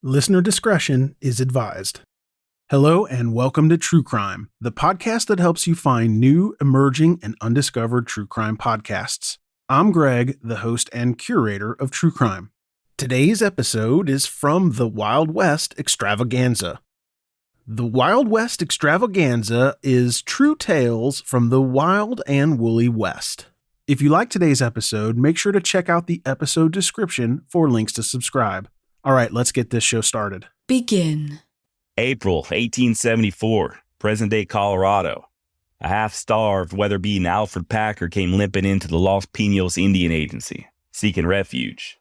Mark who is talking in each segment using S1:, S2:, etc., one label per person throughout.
S1: Listener discretion is advised. Hello and welcome to True Crime, the podcast that helps you find new, emerging, and undiscovered true crime podcasts. I'm Greg, the host and curator of True Crime. Today's episode is from the Wild West Extravaganza. The Wild West Extravaganza is true tales from the wild and woolly West. If you like today's episode, make sure to check out the episode description for links to subscribe. All right, let's get this show started.
S2: Begin.
S3: April 1874, present-day Colorado. A half-starved, weather-beaten Alfred Packer came limping into the Los Pinos Indian Agency, seeking refuge.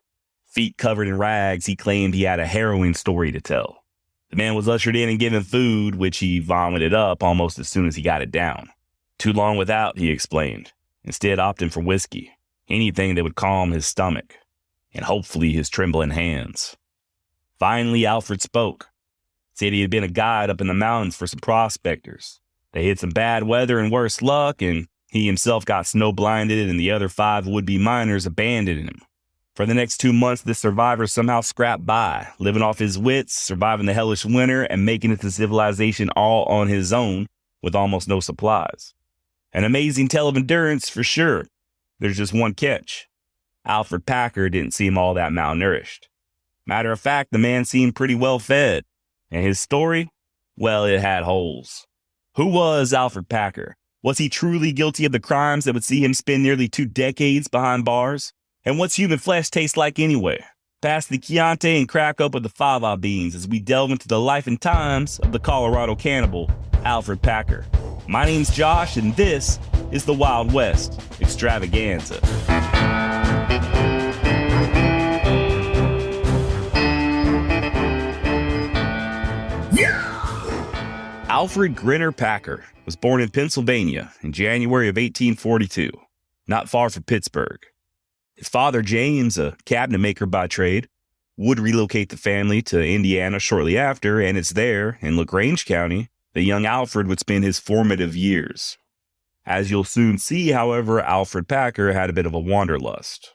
S3: Feet covered in rags, he claimed he had a harrowing story to tell. The man was ushered in and given food, which he vomited up almost as soon as he got it down. Too long without, he explained, instead opting for whiskey, anything that would calm his stomach, and hopefully his trembling hands. Finally, Alfred spoke. Said he had been a guide up in the mountains for some prospectors. They had some bad weather and worse luck, and he himself got snow-blinded, and the other 5 would-be miners abandoned him. For the next 2 months, this survivor somehow scrapped by, living off his wits, surviving the hellish winter, and making it to civilization all on his own, with almost no supplies. An amazing tale of endurance, for sure. There's just one catch. Alfred Packer didn't seem all that malnourished. Matter of fact, the man seemed pretty well fed. And his story? Well, it had holes. Who was Alfred Packer? Was he truly guilty of the crimes that would see him spend nearly 2 decades behind bars? And what's human flesh taste like anyway? Pass the Chianti and crack open the fava beans as we delve into the life and times of the Colorado cannibal, Alfred Packer. My name's Josh, and this is the Wild West Extravaganza. Alfred Grinner Packer was born in Pennsylvania in January of 1842, not far from Pittsburgh. His father, James, a cabinet maker by trade, would relocate the family to Indiana shortly after, and it's there, in LaGrange County, that young Alfred would spend his formative years. As you'll soon see, however, Alfred Packer had a bit of a wanderlust.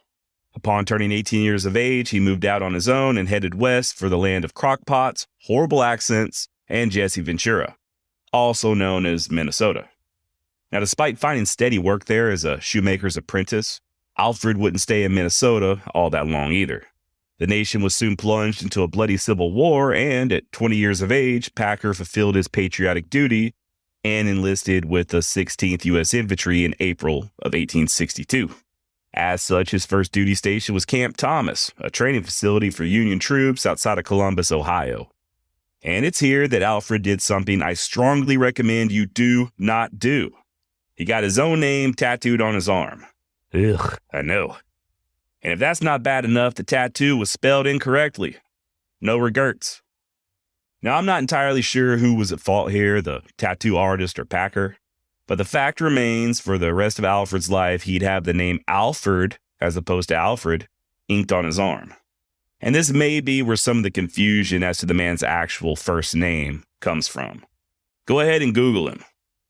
S3: Upon turning 18 years of age, he moved out on his own and headed west for the land of crockpots, horrible accents, and Jesse Ventura, also known as Minnesota. Now, despite finding steady work there as a shoemaker's apprentice, Alfred wouldn't stay in Minnesota all that long either. The nation was soon plunged into a bloody civil war, and at 20 years of age, Packer fulfilled his patriotic duty and enlisted with the 16th U.S. Infantry in April of 1862. As such, his first duty station was Camp Thomas, a training facility for Union troops outside of Columbus, Ohio. And it's here that Alfred did something I strongly recommend you do not do. He got his own name tattooed on his arm. Ugh, I know. And if that's not bad enough, the tattoo was spelled incorrectly. No regrets. Now, I'm not entirely sure who was at fault here, the tattoo artist or Packer, but the fact remains for the rest of Alfred's life, he'd have the name Alfred, as opposed to Alfred, inked on his arm. And this may be where some of the confusion as to the man's actual first name comes from. Go ahead and Google him.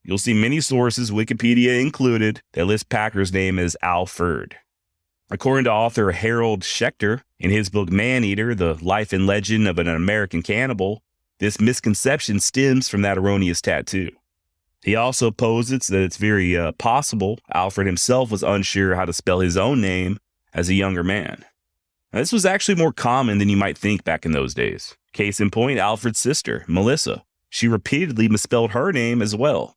S3: You'll see many sources, Wikipedia included, that list Packer's name as Alfred. According to author Harold Schechter, in his book Man-Eater, The Life and Legend of an American Cannibal, this misconception stems from that erroneous tattoo. He also posits that it's very possible Alfred himself was unsure how to spell his own name as a younger man. Now, this was actually more common than you might think back in those days. Case in point, Alfred's sister, Melissa. She repeatedly misspelled her name as well.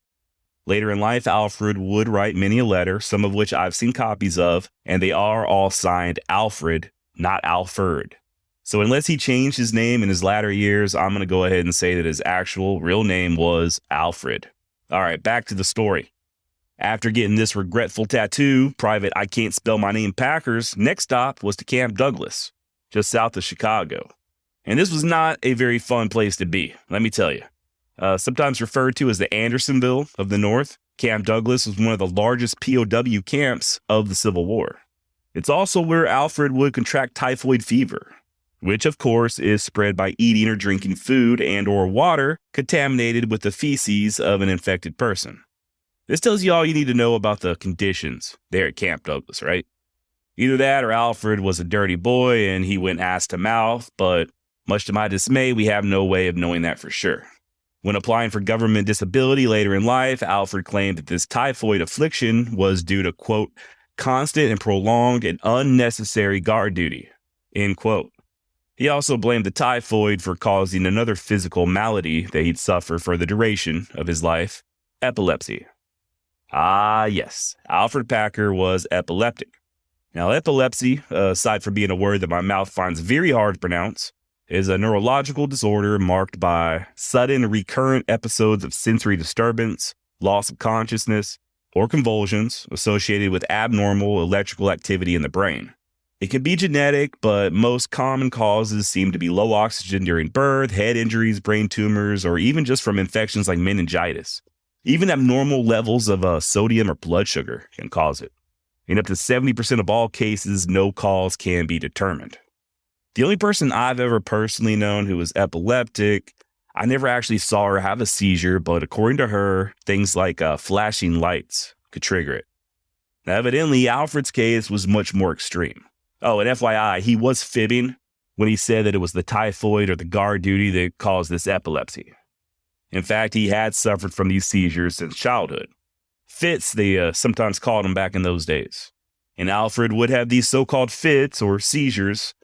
S3: Later in life, Alfred would write many a letter, some of which I've seen copies of, and they are all signed Alfred, not Alfred. So unless he changed his name in his latter years, I'm going to go ahead and say that his actual real name was Alfred. All right, back to the story. After getting this regretful tattoo, Private I Can't Spell My Name Packer's next stop was to Camp Douglas, just south of Chicago. And this was not a very fun place to be, let me tell you. Sometimes referred to as the Andersonville of the North, Camp Douglas was one of the largest POW camps of the Civil War. It's also where Alfred would contract typhoid fever, which of course is spread by eating or drinking food and or water contaminated with the feces of an infected person. This tells you all you need to know about the conditions there at Camp Douglas, right? Either that or Alfred was a dirty boy and he went ass to mouth, but Much to my dismay, we have no way of knowing that for sure. When applying for government disability later in life, Alfred claimed that this typhoid affliction was due to, quote, constant and prolonged and unnecessary guard duty, end quote. He also blamed the typhoid for causing another physical malady that he'd suffer for the duration of his life, epilepsy. Ah, yes, Alfred Packer was epileptic. Now, epilepsy, aside from being a word that my mouth finds very hard to pronounce, is a neurological disorder marked by sudden recurrent episodes of sensory disturbance, loss of consciousness, or convulsions associated with abnormal electrical activity in the brain. It can be genetic, but most common causes seem to be low oxygen during birth, head injuries, brain tumors, or even just from infections like meningitis. Even abnormal levels of sodium or blood sugar can cause it. In up to 70% of all cases, no cause can be determined. The only person I've ever personally known who was epileptic, I never actually saw her have a seizure, but according to her, things like flashing lights could trigger it. Now, evidently, Alfred's case was much more extreme. Oh, and FYI, he was fibbing when he said that it was the typhoid or the guard duty that caused this epilepsy. In fact, he had suffered from these seizures since childhood. Fits, they sometimes called them back in those days. And Alfred would have these so-called fits or seizures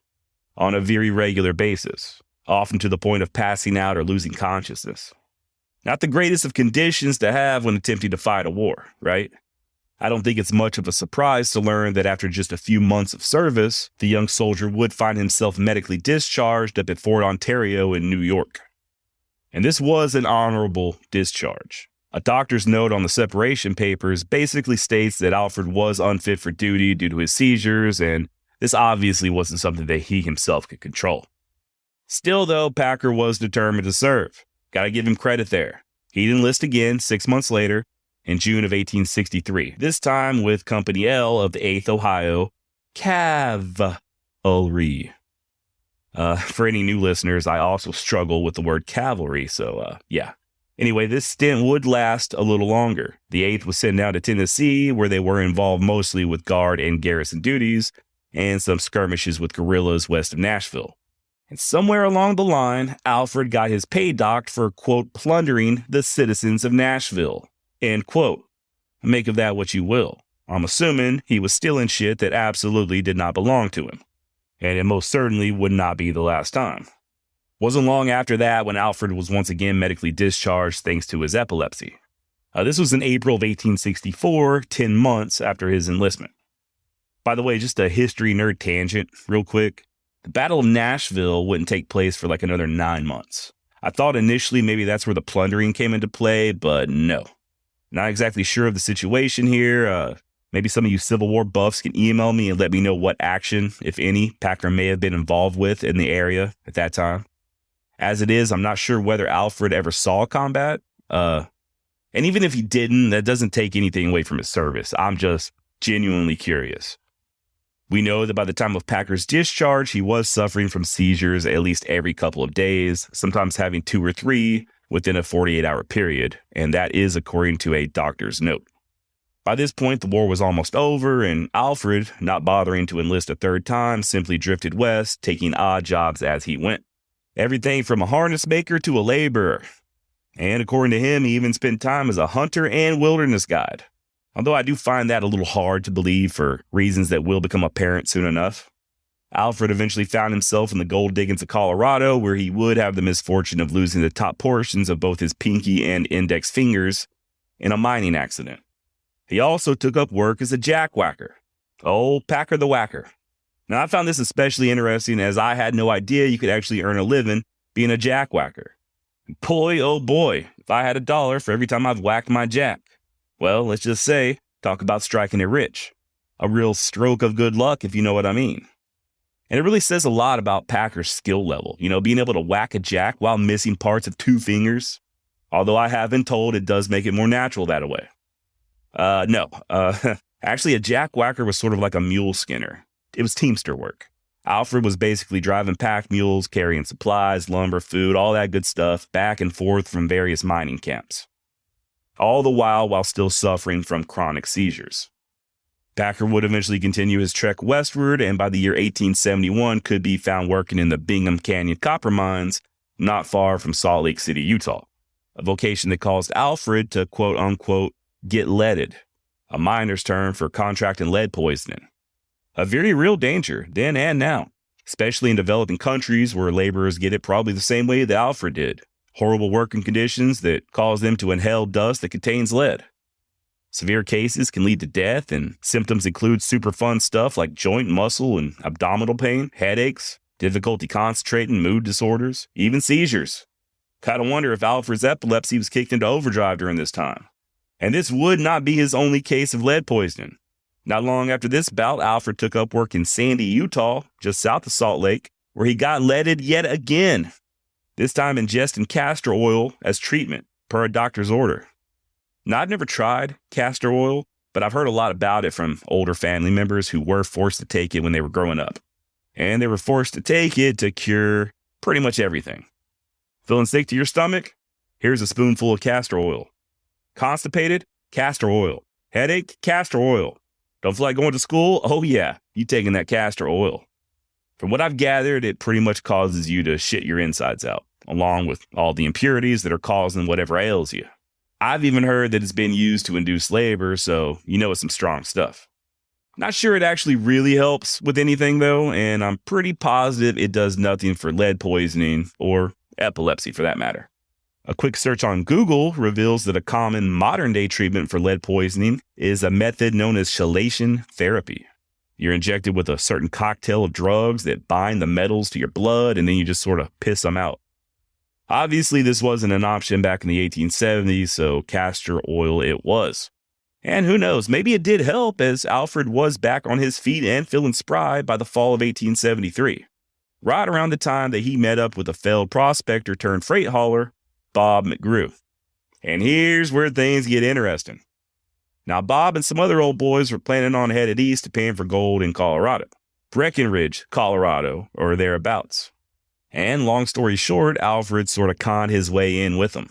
S3: on a very regular basis, often to the point of passing out or losing consciousness. Not the greatest of conditions to have when attempting to fight a war, right? I don't think it's much of a surprise to learn that after just a few months of service, the young soldier would find himself medically discharged up at Fort Ontario in New York. And this was an honorable discharge. A doctor's note on the separation papers basically states that Alfred was unfit for duty due to his seizures, and this obviously wasn't something that he himself could control. Still, though, Packer was determined to serve. Gotta give him credit there. He'd enlist again 6 months later, in June of 1863, this time with Company L of the 8th Ohio Cavalry. For any new listeners, I also struggle with the word cavalry, so yeah. Anyway, this stint would last a little longer. The 8th was sent down to Tennessee, where they were involved mostly with guard and garrison duties, and some skirmishes with guerrillas west of Nashville. And somewhere along the line, Alfred got his pay docked for, quote, plundering the citizens of Nashville, end quote. Make of that what you will. I'm assuming he was stealing shit that absolutely did not belong to him. And it most certainly would not be the last time. Wasn't long after that when Alfred was once again medically discharged thanks to his epilepsy. This was in April of 1864, 10 months after his enlistment. By the way, just a history nerd tangent real quick. The Battle of Nashville wouldn't take place for like another 9 months. I thought initially maybe that's where the plundering came into play, but no. Not exactly sure of the situation here. Maybe some of you Civil War buffs can email me and let me know what action, if any, Packer may have been involved with in the area at that time. As it is, I'm not sure whether Alfred ever saw combat. And even if he didn't, that doesn't take anything away from his service. I'm just genuinely curious. We know that by the time of Packer's discharge, he was suffering from seizures at least every couple of days, sometimes having 2 or 3 within a 48-hour period, and that is according to a doctor's note. By this point, the war was almost over, and Alfred, not bothering to enlist a third time, simply drifted west, taking odd jobs as he went. Everything from a harness maker to a laborer. And according to him, he even spent time as a hunter and wilderness guide. Although I do find that a little hard to believe for reasons that will become apparent soon enough. Alfred eventually found himself in the gold diggings of Colorado, where he would have the misfortune of losing the top portions of both his pinky and index fingers in a mining accident. He also took up work as a jackwhacker. Old Packer the Whacker. Now, I found this especially interesting as I had no idea you could actually earn a living being a jackwhacker. Boy, oh boy, if I had $1 for every time I've whacked my jack. Well, let's just say, talk about striking it rich. A real stroke of good luck, if you know what I mean. And it really says a lot about Packer's skill level, being able to whack a jack while missing parts of 2 fingers. Although I have been told it does make it more natural that way. No, actually a jackwhacker was sort of like a mule skinner. It was teamster work. Alfred was basically driving pack mules, carrying supplies, lumber, food, all that good stuff back and forth from various mining camps. All the while still suffering from chronic seizures. Packer would eventually continue his trek westward, and by the year 1871 could be found working in the Bingham Canyon copper mines, not far from Salt Lake City, Utah, a vocation that caused Alfred to quote-unquote get leaded, a miner's term for contracting lead poisoning. A very real danger then and now, especially in developing countries where laborers get it probably the same way that Alfred did. Horrible working conditions that cause them to inhale dust that contains lead. Severe cases can lead to death, and symptoms include super fun stuff like joint, muscle, and abdominal pain, headaches, difficulty concentrating, mood disorders, even seizures. Kind of wonder if Alfred's epilepsy was kicked into overdrive during this time. And this would not be his only case of lead poisoning. Not long after this bout, Alfred took up work in Sandy, Utah, just south of Salt Lake, where he got leaded yet again, this time ingesting castor oil as treatment, per a doctor's order. Now, I've never tried castor oil, but I've heard a lot about it from older family members who were forced to take it when they were growing up. And they were forced to take it to cure pretty much everything. Feeling sick to your stomach? Here's a spoonful of castor oil. Constipated? Castor oil. Headache? Castor oil. Don't feel like going to school? Oh yeah, you taking that castor oil. From what I've gathered, it pretty much causes you to shit your insides out, along with all the impurities that are causing whatever ails you. I've even heard that it's been used to induce labor, so you know it's some strong stuff. Not sure it actually really helps with anything though, and I'm pretty positive it does nothing for lead poisoning or epilepsy for that matter. A quick search on Google reveals that a common modern-day treatment for lead poisoning is a method known as Chelation Therapy. You're injected with a certain cocktail of drugs that bind the metals to your blood, and then you just sort of piss them out. Obviously, this wasn't an option back in the 1870s, so castor oil it was. And who knows, maybe it did help, as Alfred was back on his feet and feeling spry by the fall of 1873, right around the time that he met up with a failed prospector turned freight hauler, Bob McGrew. And here's where things get interesting. Now, Bob and some other old boys were planning on headed east to pan for gold in Colorado, Breckenridge, Colorado, or thereabouts. And long story short, Alfred sort of conned his way in with them.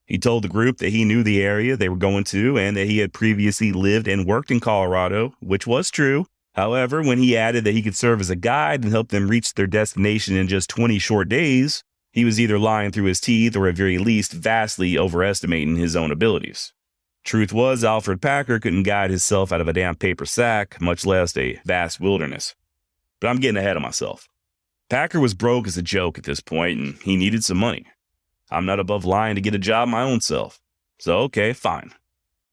S3: He told the group that he knew the area they were going to and that he had previously lived and worked in Colorado, which was true. However, when he added that he could serve as a guide and help them reach their destination in just 20 short days, he was either lying through his teeth or at very least vastly overestimating his own abilities. Truth was, Alfred Packer couldn't guide himself out of a damn paper sack, much less a vast wilderness. But I'm getting ahead of myself. Packer was broke as a joke at this point, and he needed some money. I'm not above lying to get a job my own self. So, okay, fine.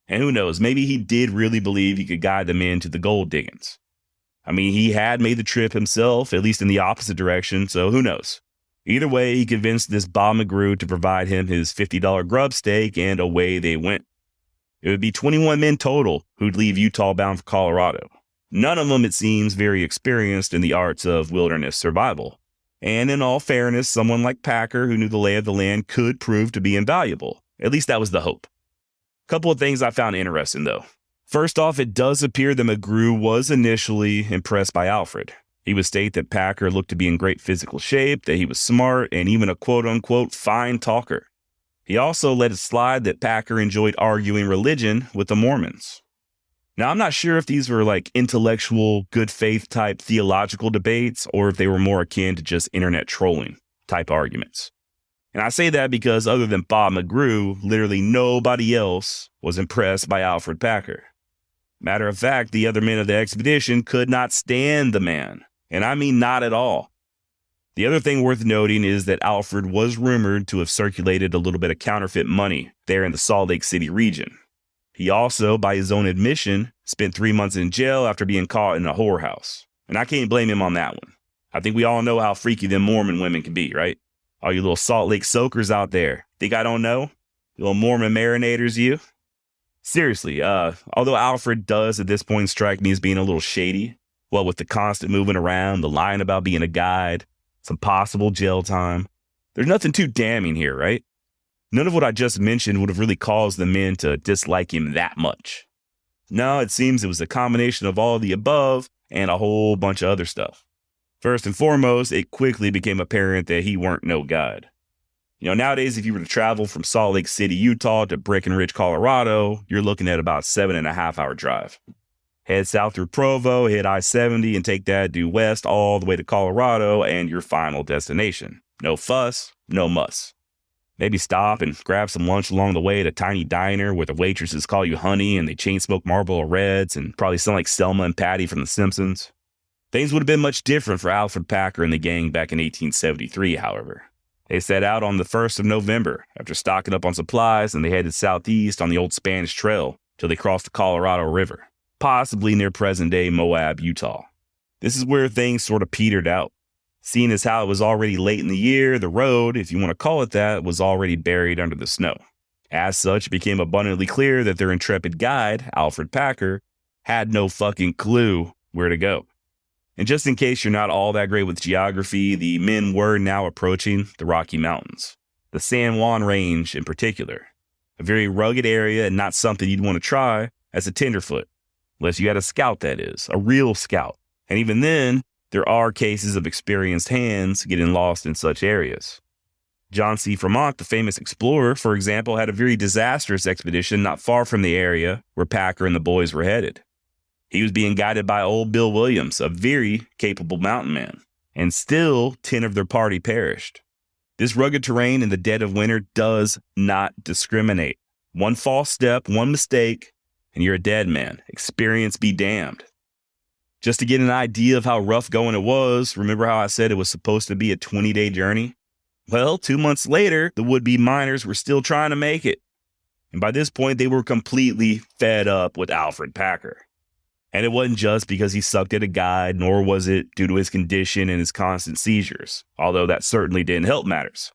S3: And who knows, maybe he did really believe he could guide them into the gold diggings. I mean, he had made the trip himself, at least in the opposite direction, so who knows. Either way, he convinced this Bob McGrew to provide him his $50 grub stake, and away they went. It would be 21 men total who'd leave Utah bound for Colorado. None of them, it seems, very experienced in the arts of wilderness survival. And in all fairness, someone like Packer, who knew the lay of the land, could prove to be invaluable. At least that was the hope. Couple of things I found interesting, though. First off, it does appear that McGrew was initially impressed by Alfred. He would state that Packer looked to be in great physical shape, that he was smart, and even a quote-unquote fine talker. He also let it slide that Packer enjoyed arguing religion with the Mormons. Now, I'm not sure if these were like intellectual, good faith type theological debates, or if they were more akin to just internet trolling type arguments. And I say that because other than Bob McGrew, literally nobody else was impressed by Alfred Packer. Matter of fact, the other men of the expedition could not stand the man, and I mean not at all. The other thing worth noting is that Alfred was rumored to have circulated a little bit of counterfeit money there in the Salt Lake City region. He also, by his own admission, spent 3 months in jail after being caught in a whorehouse. And I can't blame him on that one. I think we all know how freaky them Mormon women can be, right? All you little Salt Lake soakers out there. Think I don't know? You little Mormon marinators, you? Seriously, although Alfred does at this point strike me as being a little shady, what with the constant moving around, the lying about being a guide, some possible jail time, there's nothing too damning here, right? None of what I just mentioned would have really caused the men to dislike him that much. No, it seems it was a combination of all of the above and a whole bunch of other stuff. First and foremost, it quickly became apparent that he weren't no guide. You know, nowadays, if you were to travel from Salt Lake City, Utah to Breckenridge, Colorado, you're looking at about 7.5 hour drive. Head south through Provo, hit I-70, and take that due west all the way to Colorado and your final destination. No fuss, no muss. Maybe stop and grab some lunch along the way at a tiny diner where the waitresses call you honey and they chain smoke Marlboro Reds and probably sound like Selma and Patty from The Simpsons. Things would have been much different for Alfred Packer and the gang back in 1873, however. They set out on the 1st of November after stocking up on supplies, and they headed southeast on the old Spanish Trail till they crossed the Colorado River, possibly near present-day Moab, Utah. This is where things sort of petered out. Seeing as how it was already late in the year, the road, if you want to call it that, was already buried under the snow. As such, it became abundantly clear that their intrepid guide, Alfred Packer, had no fucking clue where to go. And just in case you're not all that great with geography, the men were now approaching the Rocky Mountains, the San Juan Range in particular, a very rugged area and not something you'd want to try as a tenderfoot, unless you had a scout, that is, a real scout. And even then, there are cases of experienced hands getting lost in such areas. John C. Fremont, the famous explorer, for example, had a very disastrous expedition not far from the area where Packer and the boys were headed. He was being guided by old Bill Williams, a very capable mountain man, and still 10 of their party perished. This rugged terrain in the dead of winter does not discriminate. One false step, one mistake, and you're a dead man. Experience be damned. Just to get an idea of how rough going it was, remember how I said it was supposed to be a 20-day journey? Well, 2 months later, the would-be miners were still trying to make it. And by this point, they were completely fed up with Alfred Packer. And it wasn't just because he sucked at a guide, nor was it due to his condition and his constant seizures, although that certainly didn't help matters.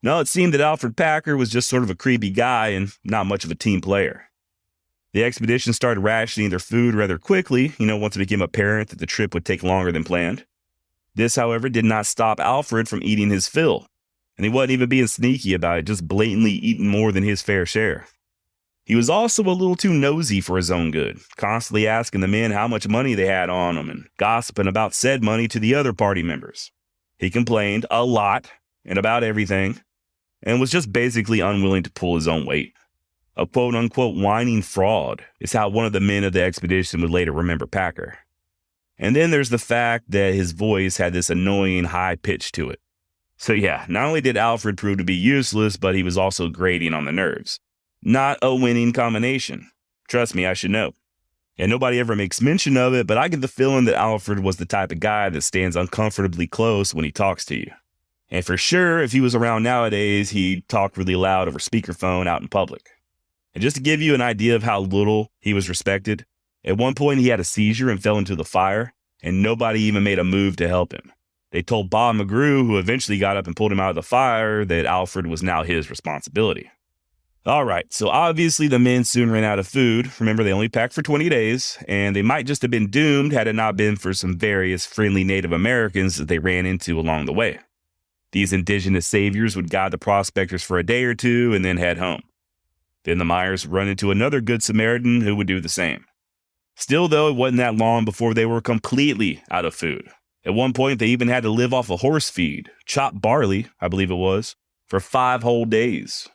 S3: No, it seemed that Alfred Packer was just sort of a creepy guy and not much of a team player. The expedition started rationing their food rather quickly, once it became apparent that the trip would take longer than planned. This, however, did not stop Alfred from eating his fill, and he wasn't even being sneaky about it, just blatantly eating more than his fair share. He was also a little too nosy for his own good, constantly asking the men how much money they had on them and gossiping about said money to the other party members. He complained a lot and about everything and was just basically unwilling to pull his own weight. A quote-unquote whining fraud is how one of the men of the expedition would later remember Packer. And then there's the fact that his voice had this annoying high pitch to it. So yeah, not only did Alfred prove to be useless, but he was also grating on the nerves. Not a winning combination. Trust me, I should know. And nobody ever makes mention of it, but I get the feeling that Alfred was the type of guy that stands uncomfortably close when he talks to you. And for sure, if he was around nowadays, he'd talk really loud over speakerphone out in public. And just to give you an idea of how little he was respected, at one point he had a seizure and fell into the fire, and nobody even made a move to help him. They told Bob McGrew, who eventually got up and pulled him out of the fire, that Alfred was now his responsibility. All right, so obviously the men soon ran out of food. Remember, they only packed for 20 days, and they might just have been doomed had it not been for some various friendly Native Americans that they ran into along the way. These indigenous saviors would guide the prospectors for a day or two and then head home. Then the miners would run into another good Samaritan who would do the same. Still, though, it wasn't that long before they were completely out of food. At one point, they even had to live off a horse feed, chopped barley, I believe it was, for 5 whole days.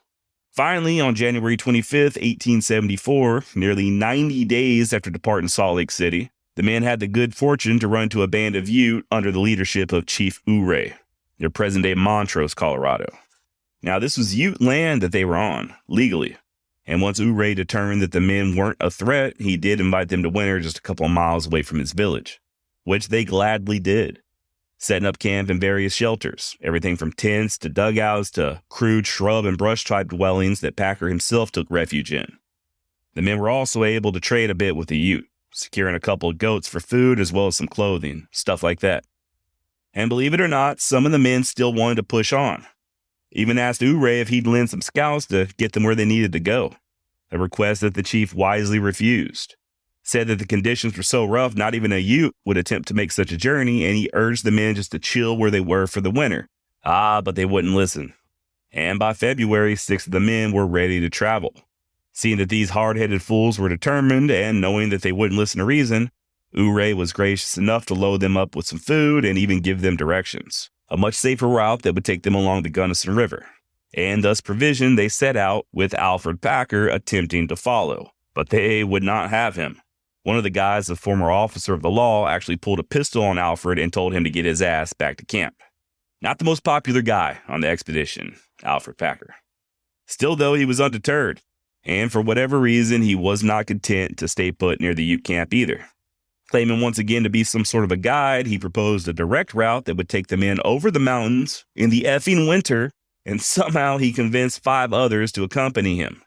S3: Finally, on January 25th, 1874, nearly 90 days after departing Salt Lake City, the men had the good fortune to run into a band of Ute under the leadership of Chief Ouray, near present-day Montrose, Colorado. Now, this was Ute land that they were on, legally. And once Ouray determined that the men weren't a threat, he did invite them to winter just a couple of miles away from his village, which they gladly did, setting up camp in various shelters, everything from tents to dugouts to crude shrub and brush type dwellings that Packer himself took refuge in. The men were also able to trade a bit with the Ute, securing a couple of goats for food as well as some clothing, stuff like that. And believe it or not, some of the men still wanted to push on. Even asked Ouray if he'd lend some scouts to get them where they needed to go, a request that the chief wisely refused. Said that the conditions were so rough, not even a Ute would attempt to make such a journey, and he urged the men just to chill where they were for the winter. But they wouldn't listen. And by February, 6 of the men were ready to travel. Seeing that these hard-headed fools were determined, and knowing that they wouldn't listen to reason, Ouray was gracious enough to load them up with some food and even give them directions, a much safer route that would take them along the Gunnison River. And thus provisioned, they set out with Alfred Packer attempting to follow, but they would not have him. One of the guys, a former officer of the law, actually pulled a pistol on Alfred and told him to get his ass back to camp. Not the most popular guy on the expedition, Alfred Packer. Still, though, he was undeterred, and for whatever reason, he was not content to stay put near the Ute camp either. Claiming once again to be some sort of a guide, he proposed a direct route that would take the men over the mountains in the effing winter, and somehow he convinced 5 others to accompany him.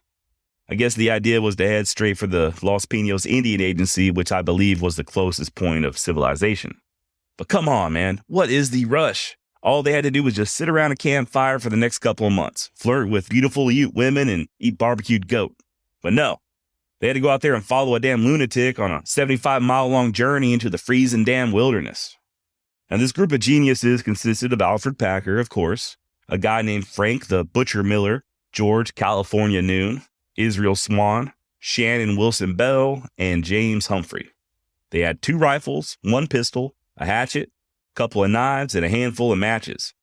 S3: I guess the idea was to head straight for the Los Pinos Indian Agency, which I believe was the closest point of civilization. But come on, man, what is the rush? All they had to do was just sit around a campfire for the next couple of months, flirt with beautiful Ute women, and eat barbecued goat. But no, they had to go out there and follow a damn lunatic on a 75-mile-long journey into the freezing damn wilderness. And this group of geniuses consisted of Alfred Packer, of course, a guy named Frank the Butcher Miller, George California Noon, Israel Swan, Shannon Wilson Bell, and James Humphrey. They had 2 rifles, 1 pistol, a hatchet, a couple of knives, and a handful of matches.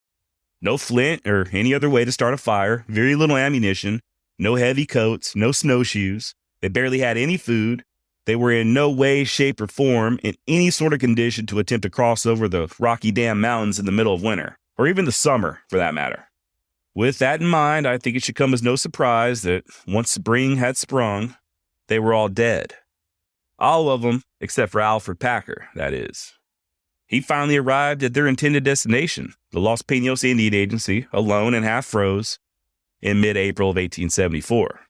S3: No flint or any other way to start a fire, very little ammunition, no heavy coats, no snowshoes. They barely had any food. They were in no way, shape, or form in any sort of condition to attempt to cross over the Rocky Dam Mountains in the middle of winter, or even the summer, for that matter. With that in mind, I think it should come as no surprise that once spring had sprung, they were all dead. All of them, except for Alfred Packer, that is. He finally arrived at their intended destination, the Los Pinos Indian Agency, alone and half froze, in mid-April of 1874,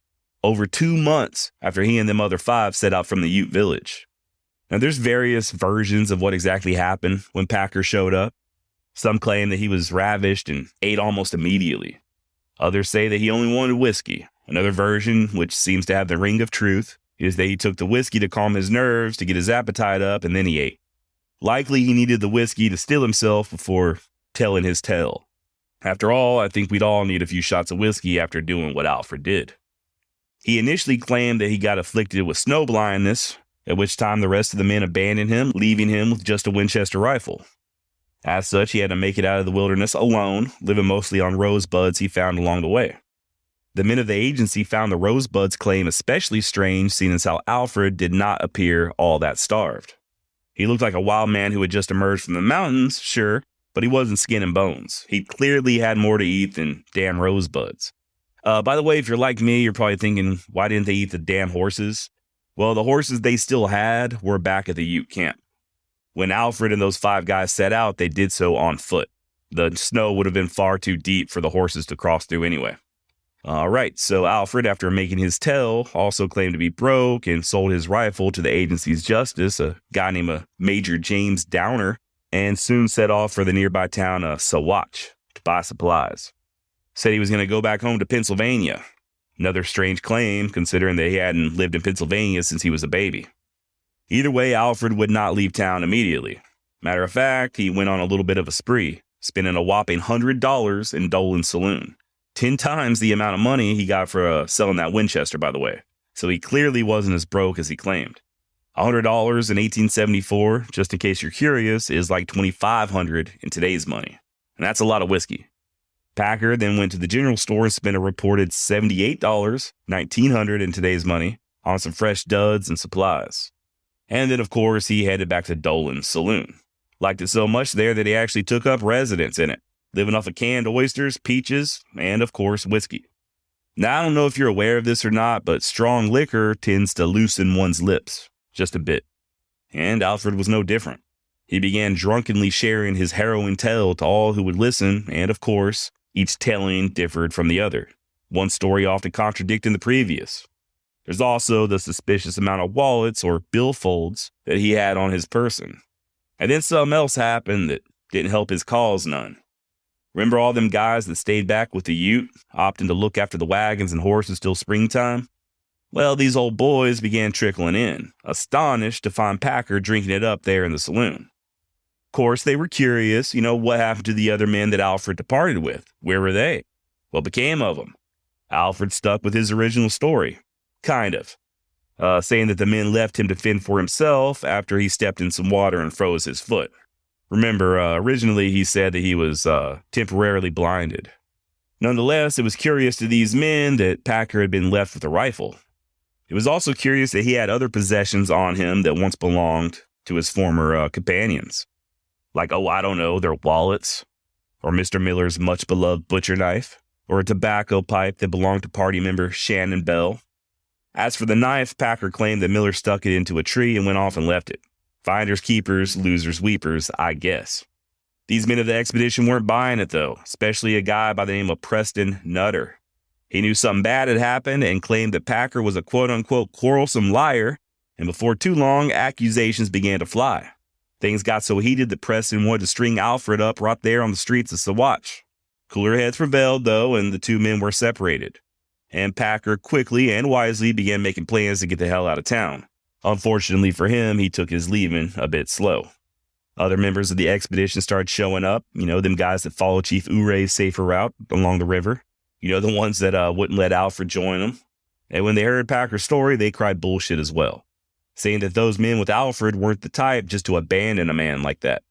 S3: over 2 months after he and them other 5 set out from the Ute village. Now, there's various versions of what exactly happened when Packer showed up. Some claim that he was ravished and ate almost immediately. Others say that he only wanted whiskey. Another version, which seems to have the ring of truth, is that he took the whiskey to calm his nerves, to get his appetite up, and then he ate. Likely he needed the whiskey to still himself before telling his tale. After all, I think we'd all need a few shots of whiskey after doing what Alfred did. He initially claimed that he got afflicted with snow blindness, at which time the rest of the men abandoned him, leaving him with just a Winchester rifle. As such, he had to make it out of the wilderness alone, living mostly on rosebuds he found along the way. The men of the agency found the rosebuds claim especially strange, seeing as how Alfred did not appear all that starved. He looked like a wild man who had just emerged from the mountains, sure, but he wasn't skin and bones. He clearly had more to eat than damn rosebuds. By the way, if you're like me, you're probably thinking, why didn't they eat the damn horses? Well, the horses they still had were back at the Ute camp. When Alfred and those 5 guys set out, they did so on foot. The snow would have been far too deep for the horses to cross through anyway. All right, so Alfred, after making his tale, also claimed to be broke and sold his rifle to the agency's justice, a guy named Major James Downer, and soon set off for the nearby town of Saguache to buy supplies. Said he was going to go back home to Pennsylvania. Another strange claim, considering that he hadn't lived in Pennsylvania since he was a baby. Either way, Alfred would not leave town immediately. Matter of fact, he went on a little bit of a spree, spending a whopping $100 in Dolan's saloon. 10 times the amount of money he got for selling that Winchester, by the way. So he clearly wasn't as broke as he claimed. $100 in 1874, just in case you're curious, is like $2,500 in today's money. And that's a lot of whiskey. Packer then went to the general store and spent a reported $78, $1,900 in today's money, on some fresh duds and supplies. And then, of course, he headed back to Dolan's saloon. Liked it so much there that he actually took up residence in it, living off of canned oysters, peaches, and, of course, whiskey. Now, I don't know if you're aware of this or not, but strong liquor tends to loosen one's lips, just a bit. And Alfred was no different. He began drunkenly sharing his harrowing tale to all who would listen, and, of course, each telling differed from the other, one story often contradicting the previous. There's also the suspicious amount of wallets or billfolds that he had on his person. And then something else happened that didn't help his cause none. Remember all them guys that stayed back with the Ute, opting to look after the wagons and horses till springtime? Well, these old boys began trickling in, astonished to find Packer drinking it up there in the saloon. Of course, they were curious, what happened to the other men that Alfred departed with? Where were they? What became of them? Alfred stuck with his original story. Kind of. Saying that the men left him to fend for himself after he stepped in some water and froze his foot. Remember, originally he said that he was temporarily blinded. Nonetheless, it was curious to these men that Packer had been left with a rifle. It was also curious that he had other possessions on him that once belonged to his former companions. Like, I don't know, their wallets, or Mr. Miller's much-beloved butcher knife, or a tobacco pipe that belonged to party member Shannon Bell. As for the knife, Packer claimed that Miller stuck it into a tree and went off and left it. Finders keepers, losers weepers, I guess. These men of the expedition weren't buying it, though, especially a guy by the name of Preston Nutter. He knew something bad had happened and claimed that Packer was a quote-unquote quarrelsome liar, and before too long, accusations began to fly. Things got so heated that Preston wanted to string Alfred up right there on the streets of Saguache. Cooler heads prevailed, though, and the two men were separated. And Packer quickly and wisely began making plans to get the hell out of town. Unfortunately for him, he took his leaving a bit slow. Other members of the expedition started showing up, them guys that followed Chief Uray's safer route along the river. The ones that wouldn't let Alfred join them. And when they heard Packer's story, they cried bullshit as well, saying that those men with Alfred weren't the type just to abandon a man like that.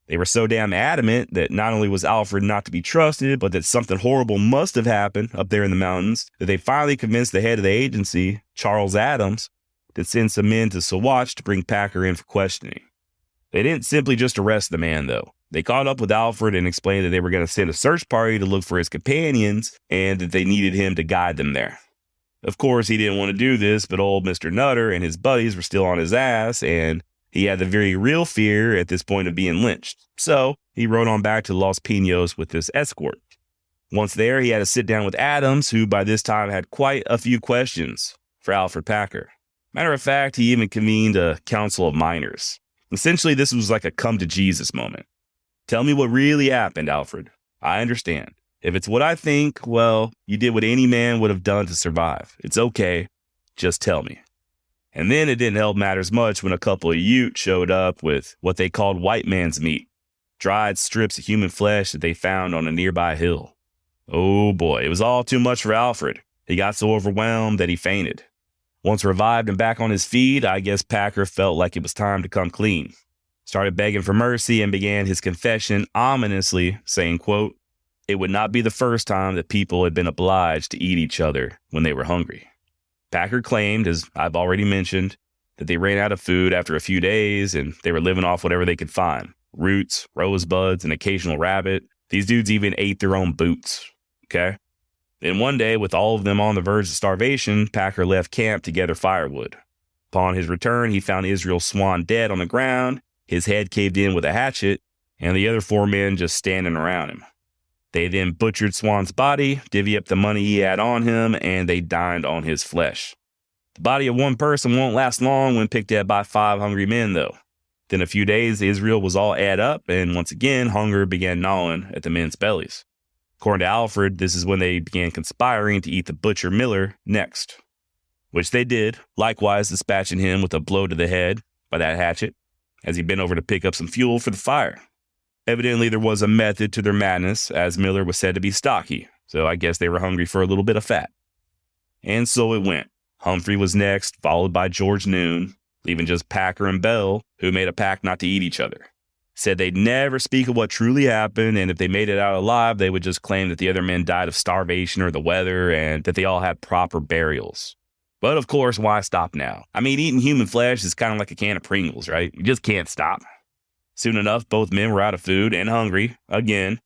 S3: They were so damn adamant that not only was Alfred not to be trusted, but that something horrible must have happened up there in the mountains, that they finally convinced the head of the agency, Charles Adams, to send some men to Saguache to bring Packer in for questioning. They didn't simply just arrest the man, though. They caught up with Alfred and explained that they were going to send a search party to look for his companions and that they needed him to guide them there. Of course, he didn't want to do this, but old Mr. Nutter and his buddies were still on his ass, and he had the very real fear at this point of being lynched. So he rode on back to Los Pinos with this escort. Once there, he had to sit down with Adams, who by this time had quite a few questions for Alfred Packer. Matter of fact, he even convened a council of miners. Essentially, this was like a come to Jesus moment. Tell me what really happened, Alfred. I understand. If it's what I think, well, you did what any man would have done to survive. It's okay. Just tell me. And then it didn't help matters much when a couple of Utes showed up with what they called white man's meat, dried strips of human flesh that they found on a nearby hill. Oh boy, it was all too much for Alfred. He got so overwhelmed that he fainted. Once revived and back on his feet, I guess Packer felt like it was time to come clean. Started begging for mercy and began his confession ominously, saying, quote, "It would not be the first time that people had been obliged to eat each other when they were hungry." Packer claimed, as I've already mentioned, that they ran out of food after a few days and they were living off whatever they could find. Roots, rosebuds, an occasional rabbit. These dudes even ate their own boots. Okay? Then one day, with all of them on the verge of starvation, Packer left camp to gather firewood. Upon his return, he found Israel's swan dead on the ground, his head caved in with a hatchet, and the other 4 men just standing around him. They then butchered Swan's body, divvied up the money he had on him, and they dined on his flesh. The body of one person won't last long when picked at by 5 hungry men, though. Then a few days, Israel was all ate up, and once again, hunger began gnawing at the men's bellies. According to Alfred, this is when they began conspiring to eat the butcher Miller next, which they did, likewise dispatching him with a blow to the head by that hatchet as he bent over to pick up some fuel for the fire. Evidently, there was a method to their madness, as Miller was said to be stocky, so I guess they were hungry for a little bit of fat. And so it went. Humphrey was next, followed by George Noon, leaving just Packer and Bell, who made a pact not to eat each other. Said they'd never speak of what truly happened, and if they made it out alive, they would just claim that the other men died of starvation or the weather, and that they all had proper burials. But of course, why stop now? I mean, eating human flesh is kind of like a can of Pringles, right? You just can't stop. Soon enough, both men were out of food and hungry, again.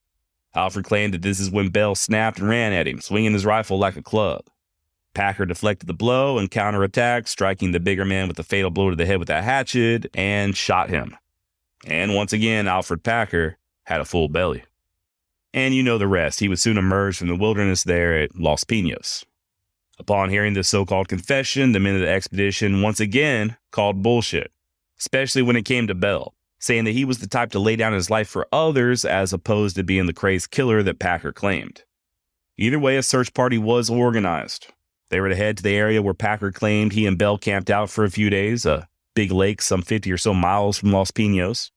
S3: Alfred claimed that this is when Bell snapped and ran at him, swinging his rifle like a club. Packer deflected the blow and counterattacked, striking the bigger man with a fatal blow to the head with a hatchet, and shot him. And once again, Alfred Packer had a full belly. And you know the rest. He would soon emerge from the wilderness there at Los Pinos. Upon hearing this so-called confession, the men of the expedition once again called bullshit, especially when it came to Bell, saying that he was the type to lay down his life for others as opposed to being the crazed killer that Packer claimed. Either way, a search party was organized. They were to head to the area where Packer claimed he and Bell camped out for a few days, a big lake some 50 or so miles from Los Pinos,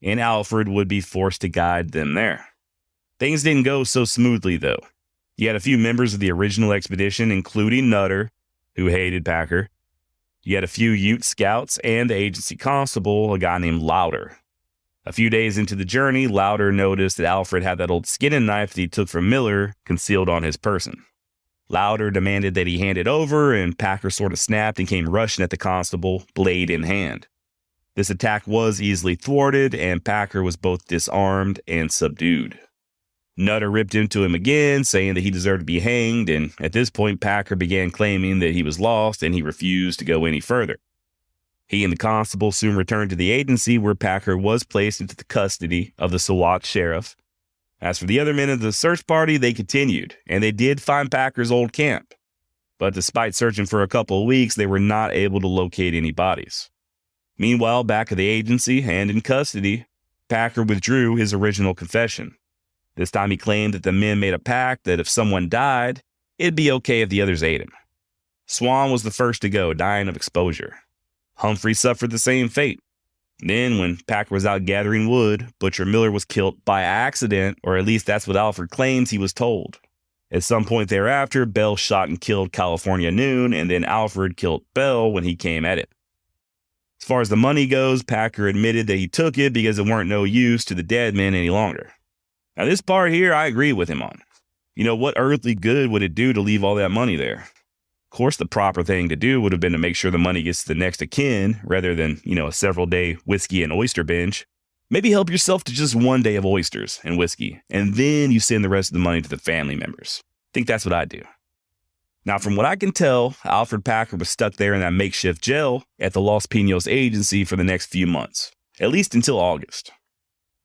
S3: and Alfred would be forced to guide them there. Things didn't go so smoothly, though. You had a few members of the original expedition, including Nutter, who hated Packer. You had a few Ute scouts and the agency constable, a guy named Louder. A few days into the journey, Louder noticed that Alfred had that old skinning knife that he took from Miller concealed on his person. Louder demanded that he hand it over, and Packer sort of snapped and came rushing at the constable, blade in hand. This attack was easily thwarted, and Packer was both disarmed and subdued. Nutter ripped into him again, saying that he deserved to be hanged, and at this point Packer began claiming that he was lost and he refused to go any further. He and the constable soon returned to the agency, where Packer was placed into the custody of the Saguache sheriff. As for the other men of the search party, they continued, and they did find Packer's old camp. But despite searching for a couple of weeks, they were not able to locate any bodies. Meanwhile, back at the agency and in custody, Packer withdrew his original confession. This time he claimed that the men made a pact that if someone died, it'd be okay if the others ate him. Swan was the first to go, dying of exposure. Humphrey suffered the same fate. Then, when Packer was out gathering wood, Butcher Miller was killed by accident, or at least that's what Alfred claims he was told. At some point thereafter, Bell shot and killed California Noon, and then Alfred killed Bell when he came at it. As far as the money goes, Packer admitted that he took it because it weren't no use to the dead men any longer. Now this part here, I agree with him on. What earthly good would it do to leave all that money there? Of course, the proper thing to do would have been to make sure the money gets to the next of kin rather than, a several-day whiskey and oyster binge. Maybe help yourself to just one day of oysters and whiskey, and then you send the rest of the money to the family members. I think that's what I'd do. Now, from what I can tell, Alfred Packer was stuck there in that makeshift jail at the Los Pinos Agency for the next few months, at least until August.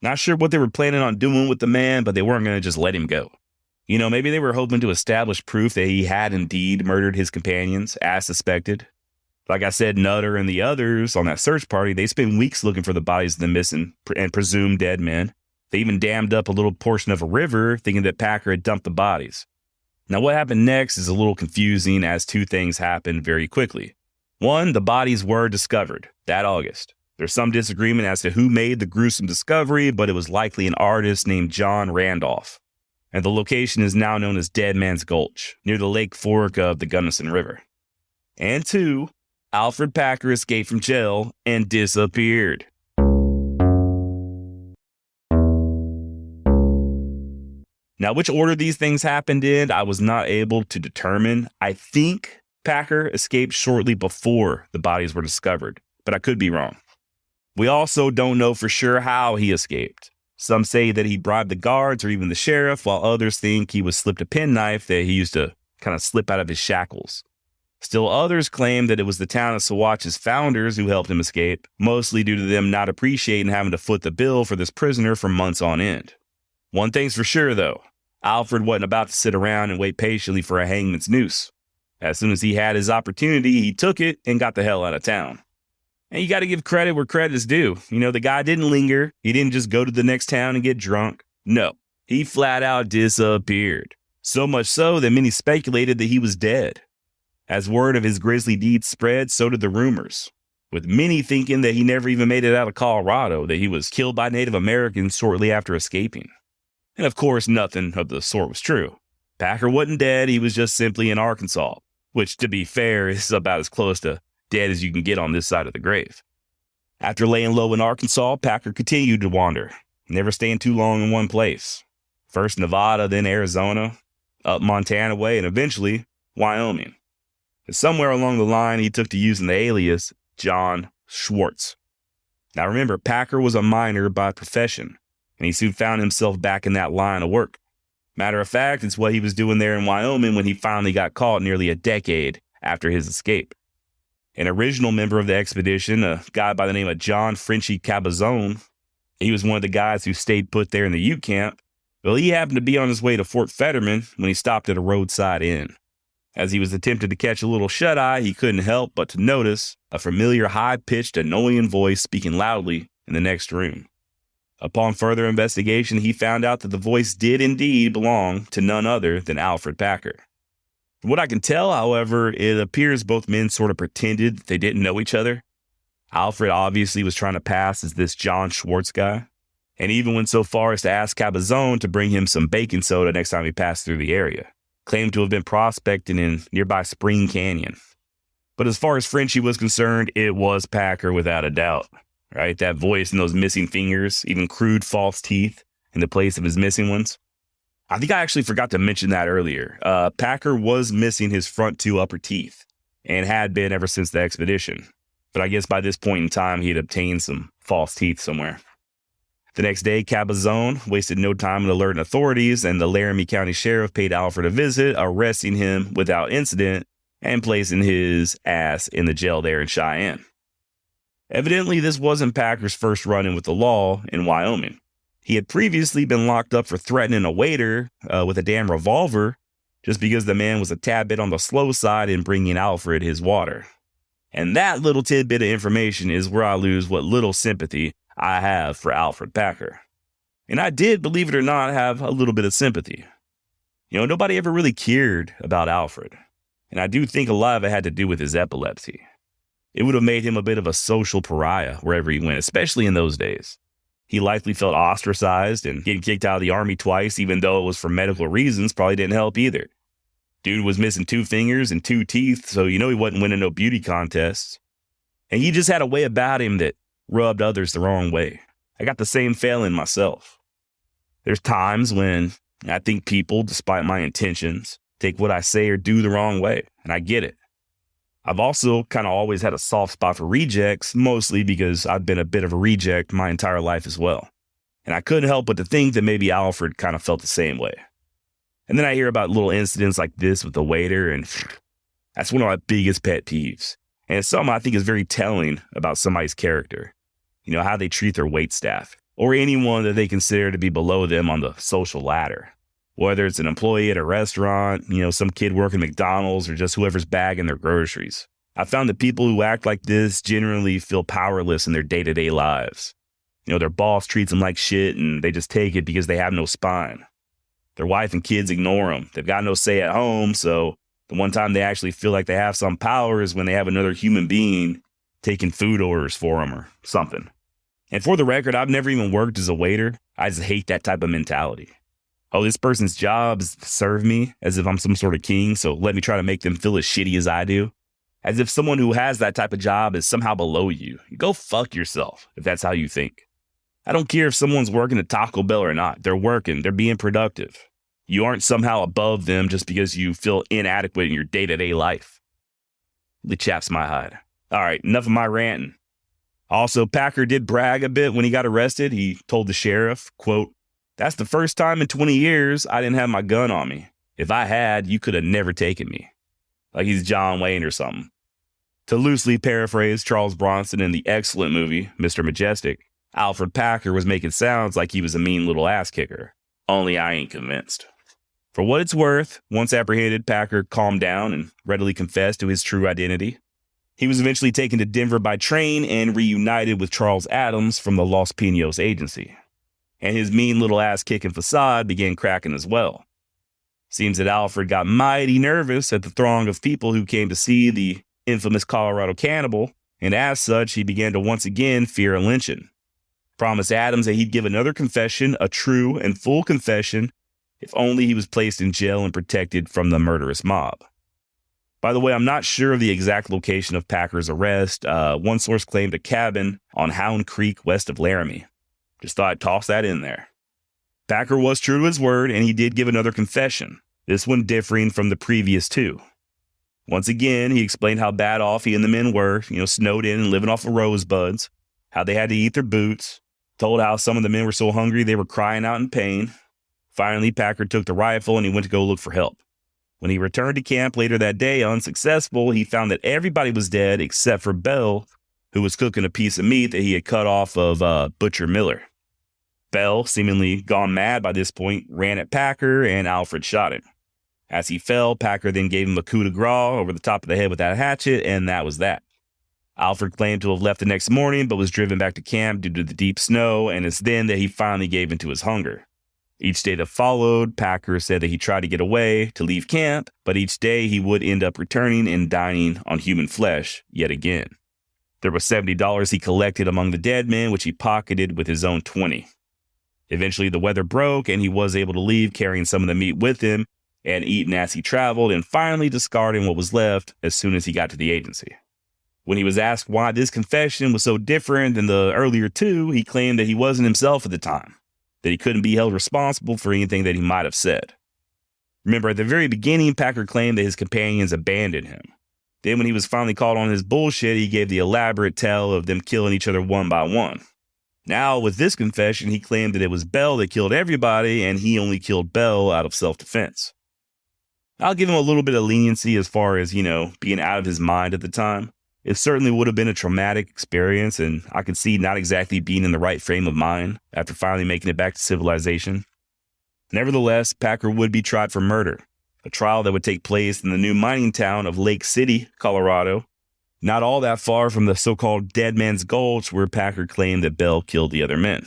S3: Not sure what they were planning on doing with the man, but they weren't going to just let him go. Maybe they were hoping to establish proof that he had indeed murdered his companions, as suspected. Like I said, Nutter and the others on that search party, they spent weeks looking for the bodies of the missing and presumed dead men. They even dammed up a little portion of a river, thinking that Packer had dumped the bodies. Now, what happened next is a little confusing, as two things happened very quickly. One, the bodies were discovered that August. There's some disagreement as to who made the gruesome discovery, but it was likely an artist named John Randolph. And the location is now known as Dead Man's Gulch, near the Lake Fork of the Gunnison River. And two, Alfred Packer escaped from jail and disappeared. Now, which order these things happened in, I was not able to determine. I think Packer escaped shortly before the bodies were discovered, but I could be wrong. We also don't know for sure how he escaped. Some say that he bribed the guards or even the sheriff, while others think he was slipped a penknife that he used to kind of slip out of his shackles. Still others claim that it was the town of Saguache's founders who helped him escape, mostly due to them not appreciating having to foot the bill for this prisoner for months on end. One thing's for sure, though. Alfred wasn't about to sit around and wait patiently for a hangman's noose. As soon as he had his opportunity, he took it and got the hell out of town. And you got to give credit where credit is due. The guy didn't linger. He didn't just go to the next town and get drunk. No, he flat out disappeared. So much so that many speculated that he was dead. As word of his grisly deeds spread, so did the rumors, with many thinking that he never even made it out of Colorado, that he was killed by Native Americans shortly after escaping. And of course, nothing of the sort was true. Packer wasn't dead, he was just simply in Arkansas, which, to be fair, is about as close to dead as you can get on this side of the grave. After laying low in Arkansas, Packer continued to wander, never staying too long in one place. First Nevada, then Arizona, up Montana way, and eventually Wyoming. And somewhere along the line, he took to using the alias John Schwartz. Now remember, Packer was a miner by profession, and he soon found himself back in that line of work. Matter of fact, it's what he was doing there in Wyoming when he finally got caught nearly a decade after his escape. An original member of the expedition, a guy by the name of John Frenchy Cabazon, he was one of the guys who stayed put there in the Ute camp. Well, he happened to be on his way to Fort Fetterman when he stopped at a roadside inn. As he was attempting to catch a little shut-eye, he couldn't help but to notice a familiar high-pitched, annoying voice speaking loudly in the next room. Upon further investigation, he found out that the voice did indeed belong to none other than Alfred Packer. From what I can tell, however, it appears both men sort of pretended they didn't know each other. Alfred obviously was trying to pass as this John Schwartz guy, and even went so far as to ask Cabazon to bring him some baking soda next time he passed through the area. Claimed to have been prospecting in nearby Spring Canyon. But as far as Frenchy was concerned, it was Packer without a doubt. Right? That voice and those missing fingers, even crude false teeth in the place of his missing ones. I think I actually forgot to mention that earlier. Packer was missing his front 2 upper teeth and had been ever since the expedition. But I guess by this point in time, he had obtained some false teeth somewhere. The next day, Cabazon wasted no time in alerting authorities, and the Laramie County Sheriff paid Alfred a visit, arresting him without incident and placing his ass in the jail there in Cheyenne. Evidently, this wasn't Packer's first run-in with the law in Wyoming. He had previously been locked up for threatening a waiter with a damn revolver just because the man was a tad bit on the slow side in bringing Alfred his water. And that little tidbit of information is where I lose what little sympathy I have for Alfred Packer. And I did, believe it or not, have a little bit of sympathy. Nobody ever really cared about Alfred. And I do think a lot of it had to do with his epilepsy. It would have made him a bit of a social pariah wherever he went, especially in those days. He likely felt ostracized, and getting kicked out of the army twice, even though it was for medical reasons, probably didn't help either. Dude was missing 2 fingers and 2 teeth, so he wasn't winning no beauty contests. And he just had a way about him that rubbed others the wrong way. I got the same feeling myself. There's times when I think people, despite my intentions, take what I say or do the wrong way, and I get it. I've also kind of always had a soft spot for rejects, mostly because I've been a bit of a reject my entire life as well. And I couldn't help but to think that maybe Alfred kind of felt the same way. And then I hear about little incidents like this with the waiter, and that's one of my biggest pet peeves. And it's something I think is very telling about somebody's character. How they treat their waitstaff, or anyone that they consider to be below them on the social ladder. Whether it's an employee at a restaurant, some kid working McDonald's, or just whoever's bagging their groceries. I found that people who act like this generally feel powerless in their day-to-day lives. Their boss treats them like shit, and they just take it because they have no spine. Their wife and kids ignore them. They've got no say at home, so the one time they actually feel like they have some power is when they have another human being taking food orders for them or something. And for the record, I've never even worked as a waiter. I just hate that type of mentality. Oh, this person's job is to serve me as if I'm some sort of king, so let me try to make them feel as shitty as I do. As if someone who has that type of job is somehow below you. Go fuck yourself if that's how you think. I don't care if someone's working at Taco Bell or not. They're working. They're being productive. You aren't somehow above them just because you feel inadequate in your day-to-day life. It chaps my hide. All right, enough of my ranting. Also, Packer did brag a bit when he got arrested. He told the sheriff, quote, "That's the first time in 20 years I didn't have my gun on me. If I had, you could have never taken me." Like he's John Wayne or something. To loosely paraphrase Charles Bronson in the excellent movie, Mr. Majestic, Alfred Packer was making sounds like he was a mean little ass kicker. Only I ain't convinced. For what it's worth, once apprehended, Packer calmed down and readily confessed to his true identity. He was eventually taken to Denver by train and reunited with Charles Adams from the Los Pinos Agency. And his mean little ass-kicking facade began cracking as well. Seems that Alfred got mighty nervous at the throng of people who came to see the infamous Colorado Cannibal, and as such, he began to once again fear a lynching. Promised Adams that he'd give another confession, a true and full confession, if only he was placed in jail and protected from the murderous mob. By the way, I'm not sure of the exact location of Packer's arrest. One source claimed a cabin on Hound Creek west of Laramie. Just thought I'd toss that in there. Packer was true to his word, and he did give another confession, this one differing from the previous two. Once again, he explained how bad off he and the men were, snowed in and living off of rosebuds, how they had to eat their boots, told how some of the men were so hungry they were crying out in pain. Finally, Packer took the rifle and he went to go look for help. When he returned to camp later that day, unsuccessful, he found that everybody was dead except for Bell, who was cooking a piece of meat that he had cut off of Butcher Miller. Bell, seemingly gone mad by this point, ran at Packer and Alfred shot him. As he fell, Packer then gave him a coup de grace over the top of the head with that hatchet, and that was that. Alfred claimed to have left the next morning, but was driven back to camp due to the deep snow, and it's then that he finally gave in to his hunger. Each day that followed, Packer said that he tried to get away, to leave camp, but each day he would end up returning and dining on human flesh yet again. There was $70 he collected among the dead men, which he pocketed with his own 20. Eventually the weather broke, and he was able to leave carrying some of the meat with him and eating as he traveled, and finally discarding what was left as soon as he got to the agency. When he was asked why this confession was so different than the earlier two, he claimed that he wasn't himself at the time. that he couldn't be held responsible for anything that he might have said. Remember, at the very beginning, Packer claimed that his companions abandoned him. Then when he was finally caught on his bullshit, he gave the elaborate tale of them killing each other one by one. Now, with this confession, he claimed that it was Bell that killed everybody, and he only killed Bell out of self-defense. I'll give him a little bit of leniency as far as, being out of his mind at the time. It certainly would have been a traumatic experience, and I could see not exactly being in the right frame of mind after finally making it back to civilization. Nevertheless, Packer would be tried for murder, a trial that would take place in the new mining town of Lake City, Colorado, not all that far from the so-called Dead Man's Gulch where Packer claimed that Bell killed the other men.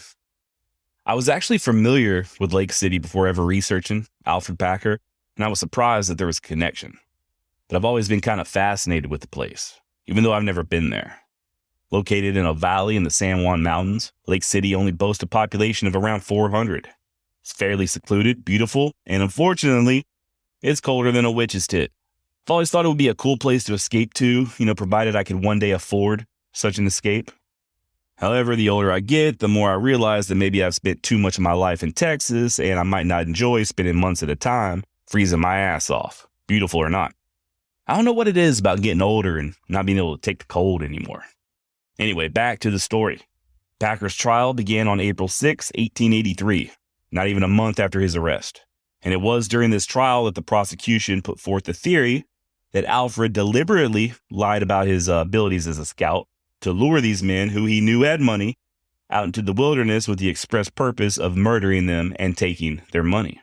S3: I was actually familiar with Lake City before ever researching Alfred Packer, and I was surprised that there was a connection. But I've always been kind of fascinated with the place, even though I've never been there. Located in a valley in the San Juan Mountains, Lake City only boasts a population of around 400. It's fairly secluded, beautiful, and unfortunately, it's colder than a witch's tit. I've always thought it would be a cool place to escape to, provided I could one day afford such an escape. However, the older I get, the more I realize that maybe I've spent too much of my life in Texas and I might not enjoy spending months at a time freezing my ass off, beautiful or not. I don't know what it is about getting older and not being able to take the cold anymore. Anyway, back to the story. Packer's trial began on April 6, 1883, not even a month after his arrest. And it was during this trial that the prosecution put forth the theory that Alfred deliberately lied about his abilities as a scout to lure these men who he knew had money out into the wilderness with the express purpose of murdering them and taking their money.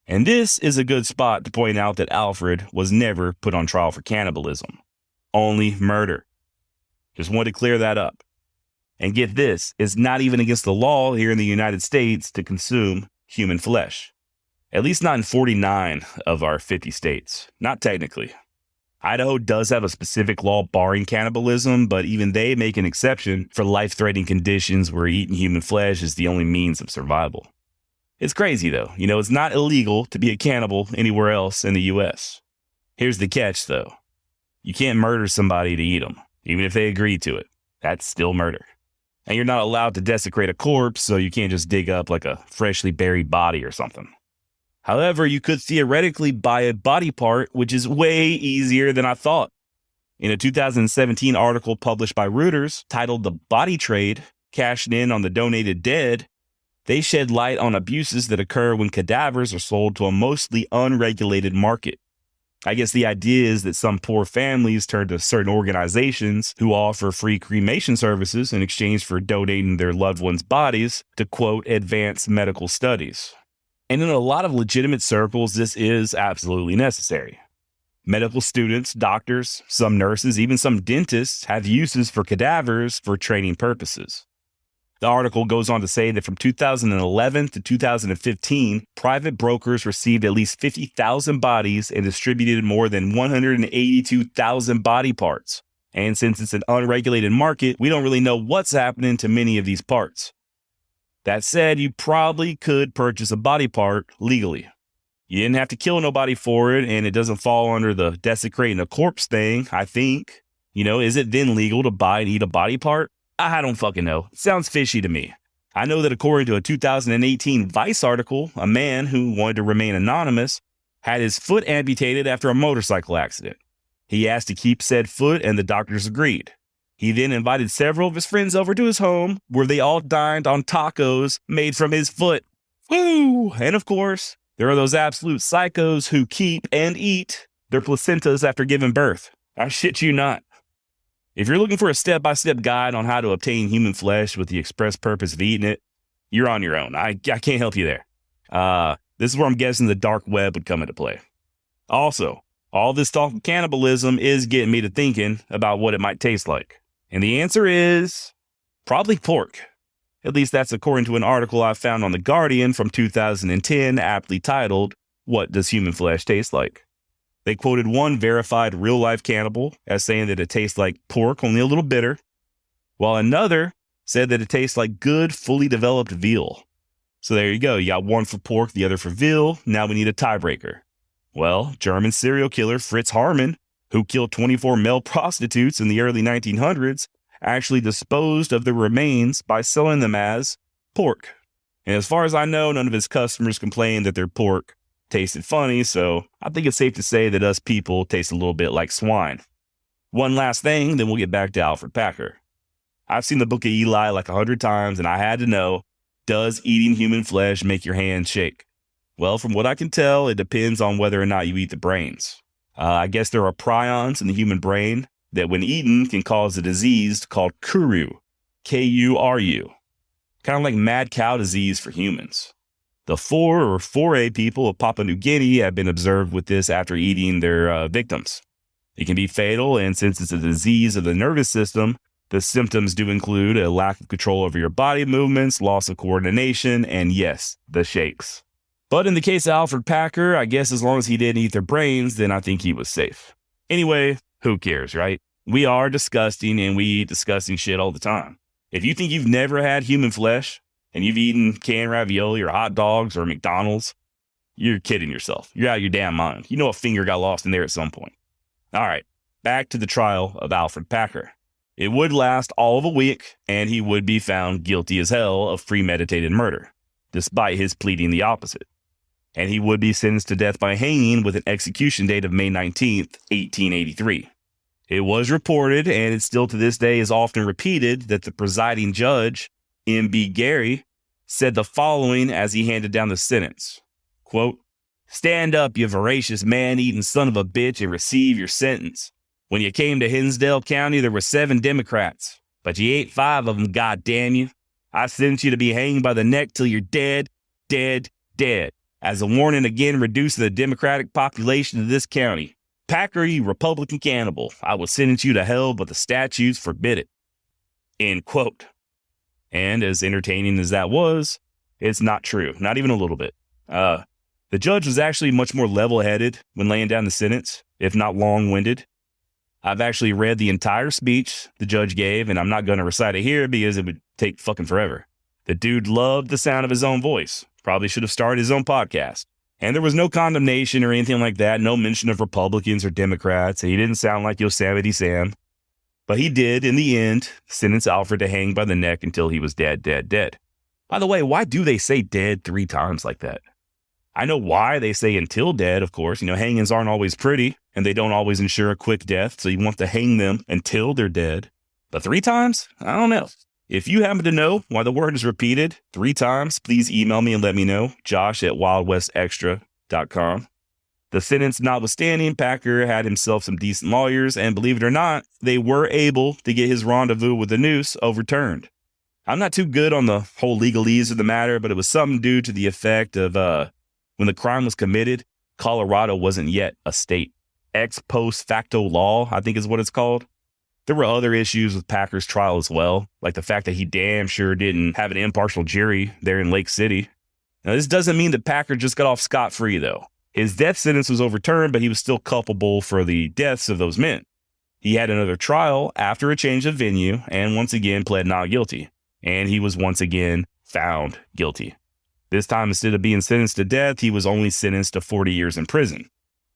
S3: And this is a good spot to point out that Alfred was never put on trial for cannibalism, only murder. Just wanted to clear that up. And get this, it's not even against the law here in the United States to consume human flesh. At least not in 49 of our 50 states. Not technically. Idaho does have a specific law barring cannibalism, but even they make an exception for life-threatening conditions where eating human flesh is the only means of survival. It's crazy though. It's not illegal to be a cannibal anywhere else in the U.S. Here's the catch though. You can't murder somebody to eat them, even if they agree to it. That's still murder. And you're not allowed to desecrate a corpse, so you can't just dig up like a freshly buried body or something. However, you could theoretically buy a body part, which is way easier than I thought. In a 2017 article published by Reuters titled "The Body Trade, Cashing In on the Donated Dead," they shed light on abuses that occur when cadavers are sold to a mostly unregulated market. I guess the idea is that some poor families turn to certain organizations who offer free cremation services in exchange for donating their loved ones' bodies to, quote, advance medical studies. And in a lot of legitimate circles, this is absolutely necessary. Medical students, doctors, some nurses, even some dentists have uses for cadavers for training purposes. The article goes on to say that from 2011 to 2015, private brokers received at least 50,000 bodies and distributed more than 182,000 body parts. And since it's an unregulated market, we don't really know what's happening to many of these parts. That said, you probably could purchase a body part legally. You didn't have to kill nobody for it, and it doesn't fall under the desecrating a corpse thing, I think. Is it then legal to buy and eat a body part? I don't fucking know. It sounds fishy to me. I know that according to a 2018 Vice article, a man who wanted to remain anonymous had his foot amputated after a motorcycle accident. He asked to keep said foot, and the doctors agreed. He then invited several of his friends over to his home, where they all dined on tacos made from his foot. Woo! And of course, there are those absolute psychos who keep and eat their placentas after giving birth. I shit you not. If you're looking for a step-by-step guide on how to obtain human flesh with the express purpose of eating it, you're on your own. I can't help you there. This is where I'm guessing the dark web would come into play. Also, all this talk of cannibalism is getting me to thinking about what it might taste like. And the answer is probably pork. At least that's according to an article I found on The Guardian from 2010, aptly titled, "What Does Human Flesh Taste Like?" They quoted one verified real-life cannibal as saying that it tastes like pork, only a little bitter, while another said that it tastes like good, fully developed veal. So there you go. You got one for pork, the other for veal. Now we need a tiebreaker. Well, German serial killer Fritz Harman, who killed 24 male prostitutes in the early 1900s, actually disposed of the remains by selling them as pork. And as far as I know, none of his customers complained that their pork tasted funny, so I think it's safe to say that us people taste a little bit like swine. One last thing, then we'll get back to Alfred Packer. I've seen the Book of Eli like 100 times, and I had to know, does eating human flesh make your hands shake? Well, from what I can tell, it depends on whether or not you eat the brains. I guess there are prions in the human brain that when eaten can cause a disease called kuru, K-U-R-U, kind of like mad cow disease for humans. The 4 or 4A people of Papua New Guinea have been observed with this after eating their victims. It can be fatal, and since it's a disease of the nervous system, the symptoms do include a lack of control over your body movements, loss of coordination, and yes, the shakes. But in the case of Alfred Packer, I guess as long as he didn't eat their brains, then I think he was safe. Anyway, who cares, right? We are disgusting, and we eat disgusting shit all the time. If you think you've never had human flesh, and you've eaten canned ravioli or hot dogs or McDonald's, you're kidding yourself. You're out of your damn mind. You know a finger got lost in there at some point. All right, back to the trial of Alfred Packer. It would last all of a week, and he would be found guilty as hell of premeditated murder, despite his pleading the opposite. And he would be sentenced to death by hanging with an execution date of May 19th, 1883. It was reported, and it still to this day is often repeated, that the presiding judge, M.B. Gary, said the following as he handed down the sentence, quote, "Stand up, you voracious man-eating son of a bitch, and receive your sentence. When you came to Hinsdale County, there were 7 Democrats, but you ate 5 of them, goddamn you. I sentence you to be hanged by the neck till you're dead, dead, dead. As a warning again, reducing the Democratic population of this county. Packer, you Republican cannibal, I will sentence you to hell, but the statutes forbid it." End quote. And as entertaining as that was, it's not true, not even a little bit. The judge was actually much more level-headed when laying down the sentence, if not long-winded. I've actually read the entire speech the judge gave, and I'm not going to recite it here because it would take fucking forever. The dude loved the sound of his own voice. Probably should have started his own podcast. And there was no condemnation or anything like that, no mention of Republicans or Democrats, and he didn't sound like Yosemite Sam. But he did, in the end, sentence Alfred to hang by the neck until he was dead, dead, dead. By the way, why do they say dead 3 times like that? I know why they say until dead, of course. Hangings aren't always pretty, and they don't always ensure a quick death, so you want to hang them until they're dead. But 3 times? I don't know. If you happen to know why the word is repeated 3 times, please email me and let me know, josh@wildwestextra.com. The sentence notwithstanding, Packer had himself some decent lawyers, and believe it or not, they were able to get his rendezvous with the noose overturned. I'm not too good on the whole legalese of the matter, but it was something due to the effect of when the crime was committed, Colorado wasn't yet a state. Ex post facto law, I think is what it's called. There were other issues with Packer's trial as well, like the fact that he damn sure didn't have an impartial jury there in Lake City. Now, this doesn't mean that Packer just got off scot-free, though. His death sentence was overturned, but he was still culpable for the deaths of those men. He had another trial after a change of venue and once again pled not guilty. And he was once again found guilty. This time, instead of being sentenced to death, he was only sentenced to 40 years in prison.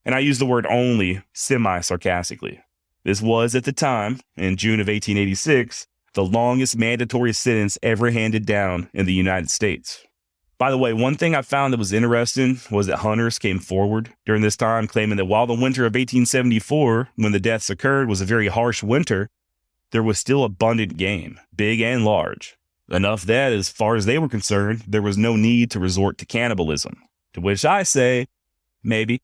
S3: And I use the word only semi-sarcastically. This was, at the time, in June of 1886, the longest mandatory sentence ever handed down in the United States. By the way, one thing I found that was interesting was that hunters came forward during this time claiming that while the winter of 1874, when the deaths occurred, was a very harsh winter, there was still abundant game, big and large. Enough that, as far as they were concerned, there was no need to resort to cannibalism. To which I say, maybe.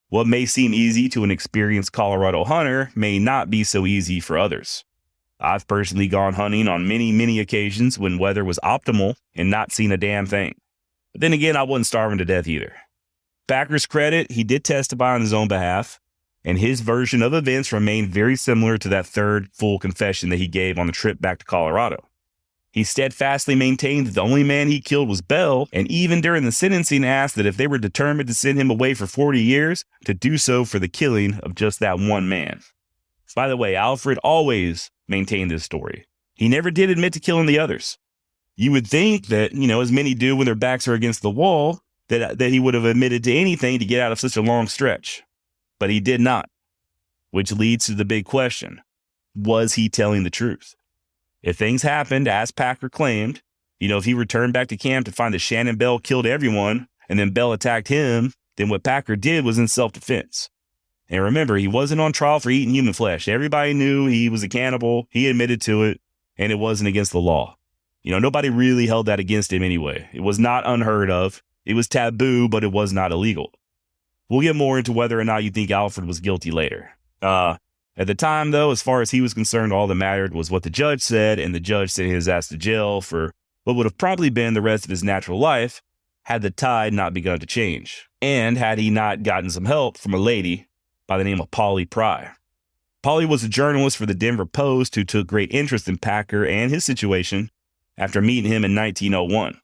S3: What may seem easy to an experienced Colorado hunter may not be so easy for others. I've personally gone hunting on many, many occasions when weather was optimal and not seen a damn thing. But then again, I wasn't starving to death either. Packer's credit, he did testify on his own behalf, and his version of events remained very similar to that third full confession that he gave on the trip back to Colorado. He steadfastly maintained that the only man he killed was Bell, and even during the sentencing asked that if they were determined to send him away for 40 years, to do so for the killing of just that one man. By the way, Alfred always maintained this story. He never did admit to killing the others. You would think that, as many do when their backs are against the wall, that he would have admitted to anything to get out of such a long stretch. But he did not. Which leads to the big question. Was he telling the truth? If things happened as Packer claimed, If he returned back to camp to find that Shannon Bell killed everyone and then Bell attacked him, then what Packer did was in self-defense. And remember, he wasn't on trial for eating human flesh. Everybody knew he was a cannibal. He admitted to it, and it wasn't against the law. Nobody really held that against him anyway. It was not unheard of. It was taboo, but it was not illegal. We'll get more into whether or not you think Alfred was guilty later. At the time, though, as far as he was concerned, all that mattered was what the judge said, and the judge sent his ass to jail for what would have probably been the rest of his natural life had the tide not begun to change, and had he not gotten some help from a lady by the name of Polly Pry. Polly was a journalist for the Denver Post who took great interest in Packer and his situation after meeting him in 1901.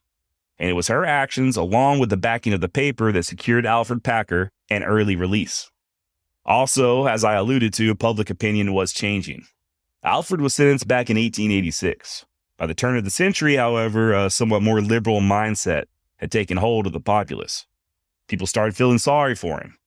S3: And it was her actions, along with the backing of the paper, that secured Alfred Packer an early release. Also, as I alluded to, public opinion was changing. Alfred was sentenced back in 1886. By the turn of the century, however, a somewhat more liberal mindset had taken hold of the populace. People started feeling sorry for him.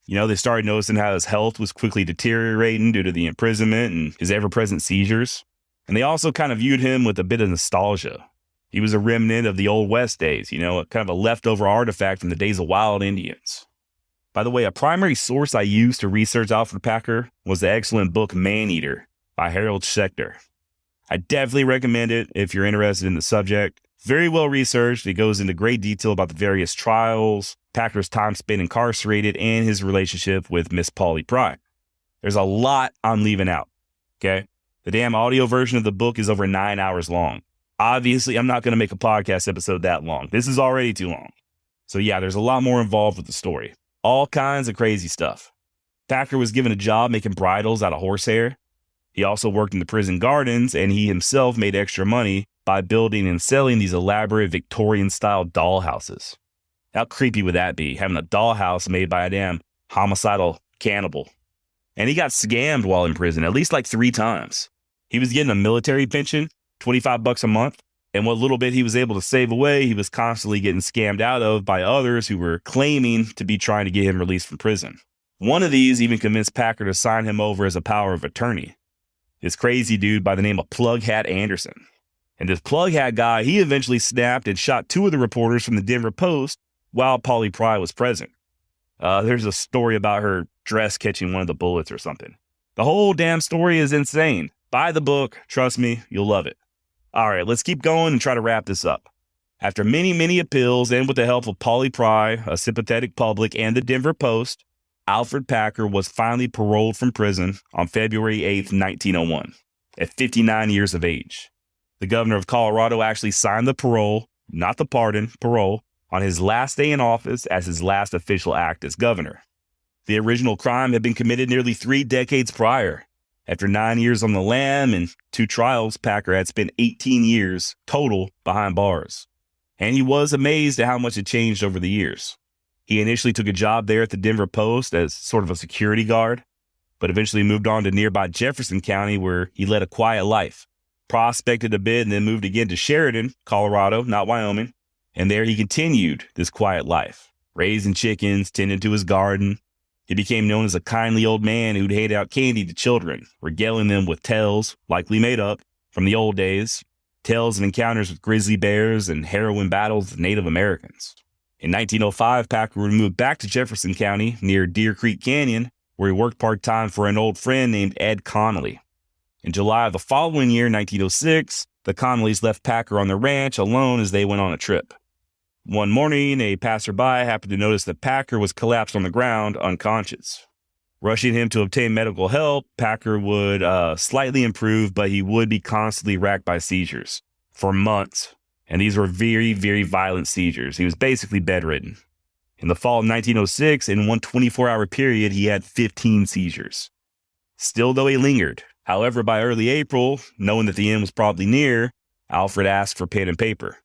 S3: They started noticing how his health was quickly deteriorating due to the imprisonment and his ever-present seizures. And they also kind of viewed him with a bit of nostalgia. He was a remnant of the Old West days, kind of a leftover artifact from the days of wild Indians. By the way, a primary source I used to research Alfred Packer was the excellent book Man-Eater by Harold Schechter. I definitely recommend it if you're interested in the subject. Very well researched. It goes into great detail about the various trials, Packer's time spent incarcerated, and his relationship with Miss Polly Pry. There's a lot I'm leaving out, okay? The damn audio version of the book is over 9 hours long. Obviously, I'm not going to make a podcast episode that long. This is already too long. So yeah, there's a lot more involved with the story. All kinds of crazy stuff. Packer was given a job making bridles out of horsehair. He also worked in the prison gardens, and he himself made extra money by building and selling these elaborate Victorian-style dollhouses. How creepy would that be, having a dollhouse made by a damn homicidal cannibal? And he got scammed while in prison, at least like 3 times. He was getting a military pension, $25 a month, and what little bit he was able to save away, he was constantly getting scammed out of by others who were claiming to be trying to get him released from prison. One of these even convinced Packer to sign him over as a power of attorney. This crazy dude by the name of Plughat Anderson. And this Plughat guy, he eventually snapped and shot 2 of the reporters from the Denver Post while Polly Pry was present. There's a story about her dress catching one of the bullets or something. The whole damn story is insane. Buy the book. Trust me, you'll love it. All right, let's keep going and try to wrap this up. After many, many appeals and with the help of Polly Pry, a sympathetic public, and the Denver Post, Alfred Packer was finally paroled from prison on February 8th, 1901, at 59 years of age. The governor of Colorado actually signed the parole, not the pardon, parole, on his last day in office as his last official act as governor. The original crime had been committed nearly 3 decades prior. After 9 years on the lam and 2 trials, Packer had spent 18 years total behind bars. And he was amazed at how much had changed over the years. He initially took a job there at the Denver Post as sort of a security guard, but eventually moved on to nearby Jefferson County, where he led a quiet life, prospected a bit, and then moved again to Sheridan, Colorado, not Wyoming. And there he continued this quiet life, raising chickens, tending to his garden. He became known as a kindly old man who'd hand out candy to children, regaling them with tales, likely made up, from the old days, tales of encounters with grizzly bears and harrowing battles with Native Americans. In 1905, Packer would move back to Jefferson County near Deer Creek Canyon, where he worked part-time for an old friend named Ed Connolly. In July of the following year, 1906, the Connollys left Packer on the ranch alone as they went on a trip. One morning, a passerby happened to notice that Packer was collapsed on the ground, unconscious. Rushing him to obtain medical help, Packer would slightly improve, but he would be constantly racked by seizures for months. And these were very, very violent seizures. He was basically bedridden. In the fall of 1906, in one 24-hour period, he had 15 seizures. Still, though, he lingered. However, by early April, knowing that the end was probably near, Alfred asked for pen and paper.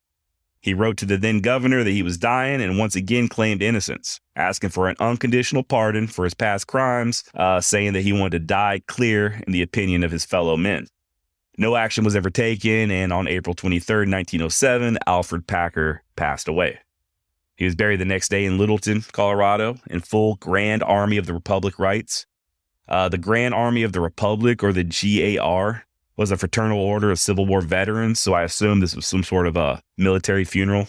S3: He wrote to the then governor that he was dying and once again claimed innocence, asking for an unconditional pardon for his past crimes, saying that he wanted to die clear in the opinion of his fellow men. No action was ever taken, and on April 23rd, 1907, Alfred Packer passed away. He was buried the next day in Littleton, Colorado, in full Grand Army of the Republic rites. The Grand Army of the Republic, or the GAR, was a fraternal order of Civil War veterans, so I assume this was some sort of a military funeral.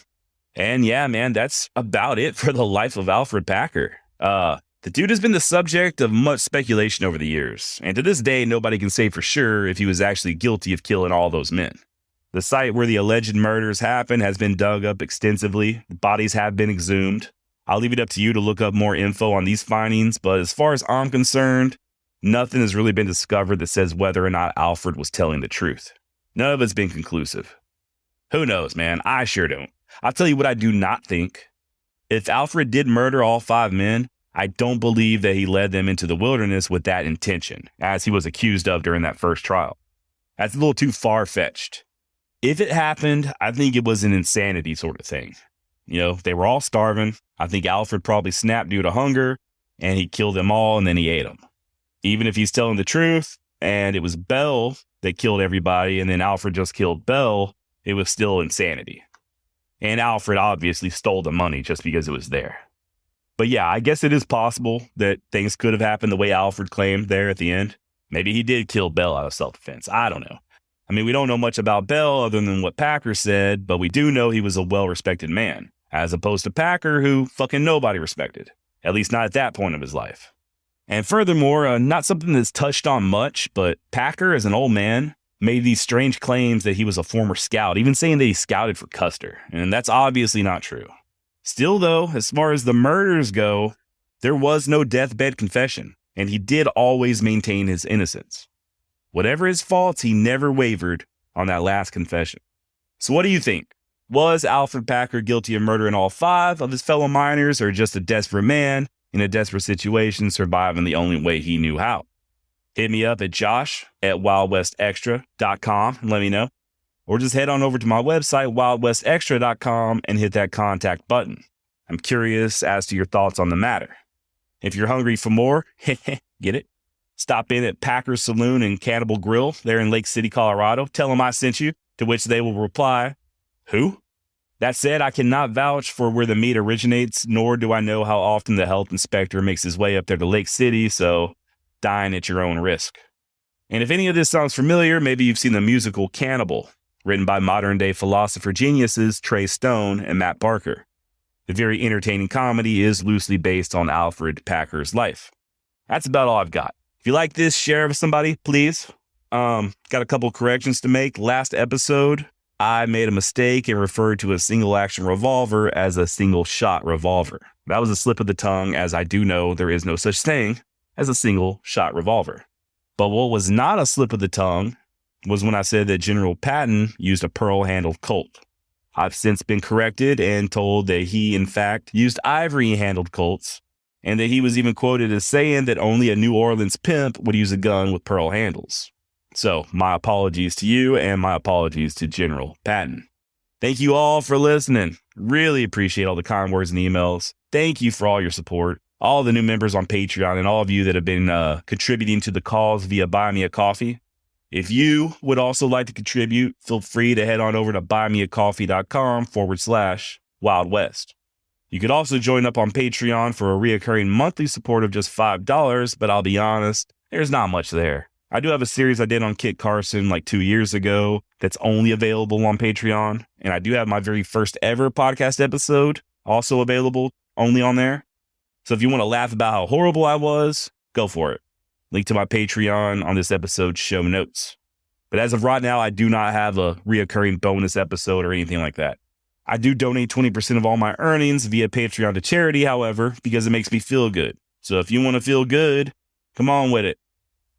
S3: And yeah, man, that's about it for the life of Alfred Packer. The dude has been the subject of much speculation over the years, and to this day, nobody can say for sure if he was actually guilty of killing all those men. The site where the alleged murders happened has been dug up extensively. The bodies have been exhumed. I'll leave it up to you to look up more info on these findings, but as far as I'm concerned, nothing has really been discovered that says whether or not Alfred was telling the truth. None of it's been conclusive. Who knows, man? I sure don't. I'll tell you what I do not think. If Alfred did murder all 5 men, I don't believe that he led them into the wilderness with that intention, as he was accused of during that first trial. That's a little too far-fetched. If it happened, I think it was an insanity sort of thing. You know, they were all starving. I think Alfred probably snapped due to hunger, and he killed them all, and then he ate them. Even if he's telling the truth, and it was Bell that killed everybody, and then Alfred just killed Bell, it was still insanity. And Alfred obviously stole the money just because it was there. But yeah, I guess it is possible that things could have happened the way Alfred claimed there at the end. Maybe he did kill Bell out of self-defense. I don't know. I mean, we don't know much about Bell other than what Packer said, but we do know he was a well-respected man, as opposed to Packer, who fucking nobody respected, at least not at that point of his life. And furthermore, not something that's touched on much, but Packer, as an old man, made these strange claims that he was a former scout, even saying that he scouted for Custer, and that's obviously not true. Still, though, as far as the murders go, there was no deathbed confession, and he did always maintain his innocence. Whatever his faults, he never wavered on that last confession. So what do you think? Was Alfred Packer guilty of murdering all 5 of his fellow miners, or just a desperate man in a desperate situation surviving the only way he knew how? Hit me up at josh@wildwestextra.com and let me know. Or just head on over to my website, wildwestextra.com, and hit that contact button. I'm curious as to your thoughts on the matter. If you're hungry for more, get it? Stop in at Packer's Saloon and Cannibal Grill there in Lake City, Colorado. Tell them I sent you, to which they will reply, "Who?" That said, I cannot vouch for where the meat originates, nor do I know how often the health inspector makes his way up there to Lake City, so dine at your own risk. And if any of this sounds familiar, maybe you've seen the musical Cannibal, written by modern-day philosopher geniuses Trey Stone and Matt Barker. The very entertaining comedy is loosely based on Alfred Packer's life. That's about all I've got. If you like this, share it with somebody, please. Got a couple corrections to make. Last episode, I made a mistake and referred to a single-action revolver as a single-shot revolver. That was a slip of the tongue, as I do know there is no such thing as a single-shot revolver. But what was not a slip of the tongue was when I said that General Patton used a pearl-handled Colt. I've since been corrected and told that he, in fact, used ivory-handled Colts, and that he was even quoted as saying that only a New Orleans pimp would use a gun with pearl handles. So, my apologies to you, and my apologies to General Patton. Thank you all for listening. Really appreciate all the kind words and emails. Thank you for all your support. All the new members on Patreon, and all of you that have been contributing to the cause via Buy Me a Coffee. If you would also like to contribute, feel free to head on over to buymeacoffee.com/Wild West. You could also join up on Patreon for a reoccurring monthly support of just $5, but I'll be honest, there's not much there. I do have a series I did on Kit Carson like 2 years ago that's only available on Patreon, and I do have my very first ever podcast episode also available only on there. So if you want to laugh about how horrible I was, go for it. Link to my Patreon on this episode's show notes. But as of right now, I do not have a reoccurring bonus episode or anything like that. I do donate 20% of all my earnings via Patreon to charity, however, because it makes me feel good. So if you want to feel good, come on with it.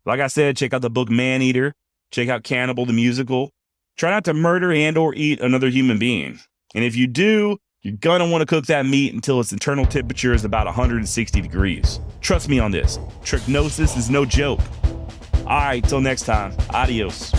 S3: Like I said, check out the book Man-Eater. Check out Cannibal the musical. Try not to murder and or eat another human being. And if you do, you're going to want to cook that meat until its internal temperature is about 160 degrees. Trust me on this. Trichnosis is no joke. All right, till next time. Adios.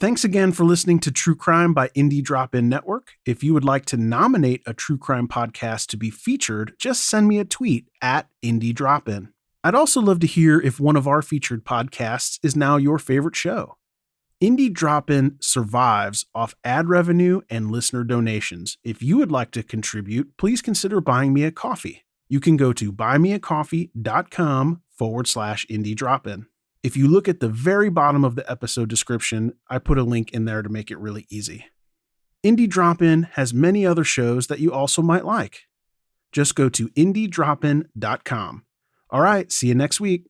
S1: Thanks again for listening to True Crime by Indie Drop-In Network. If you would like to nominate a true crime podcast to be featured, just send me a tweet at Indie Drop-In. I'd also love to hear if one of our featured podcasts is now your favorite show. Indie Drop-In survives off ad revenue and listener donations. If you would like to contribute, please consider buying me a coffee. You can go to buymeacoffee.com/Indie Drop-In. If you look at the very bottom of the episode description, I put a link in there to make it really easy. Indie Drop-In has many other shows that you also might like. Just go to indiedropin.com. All right, see you next week.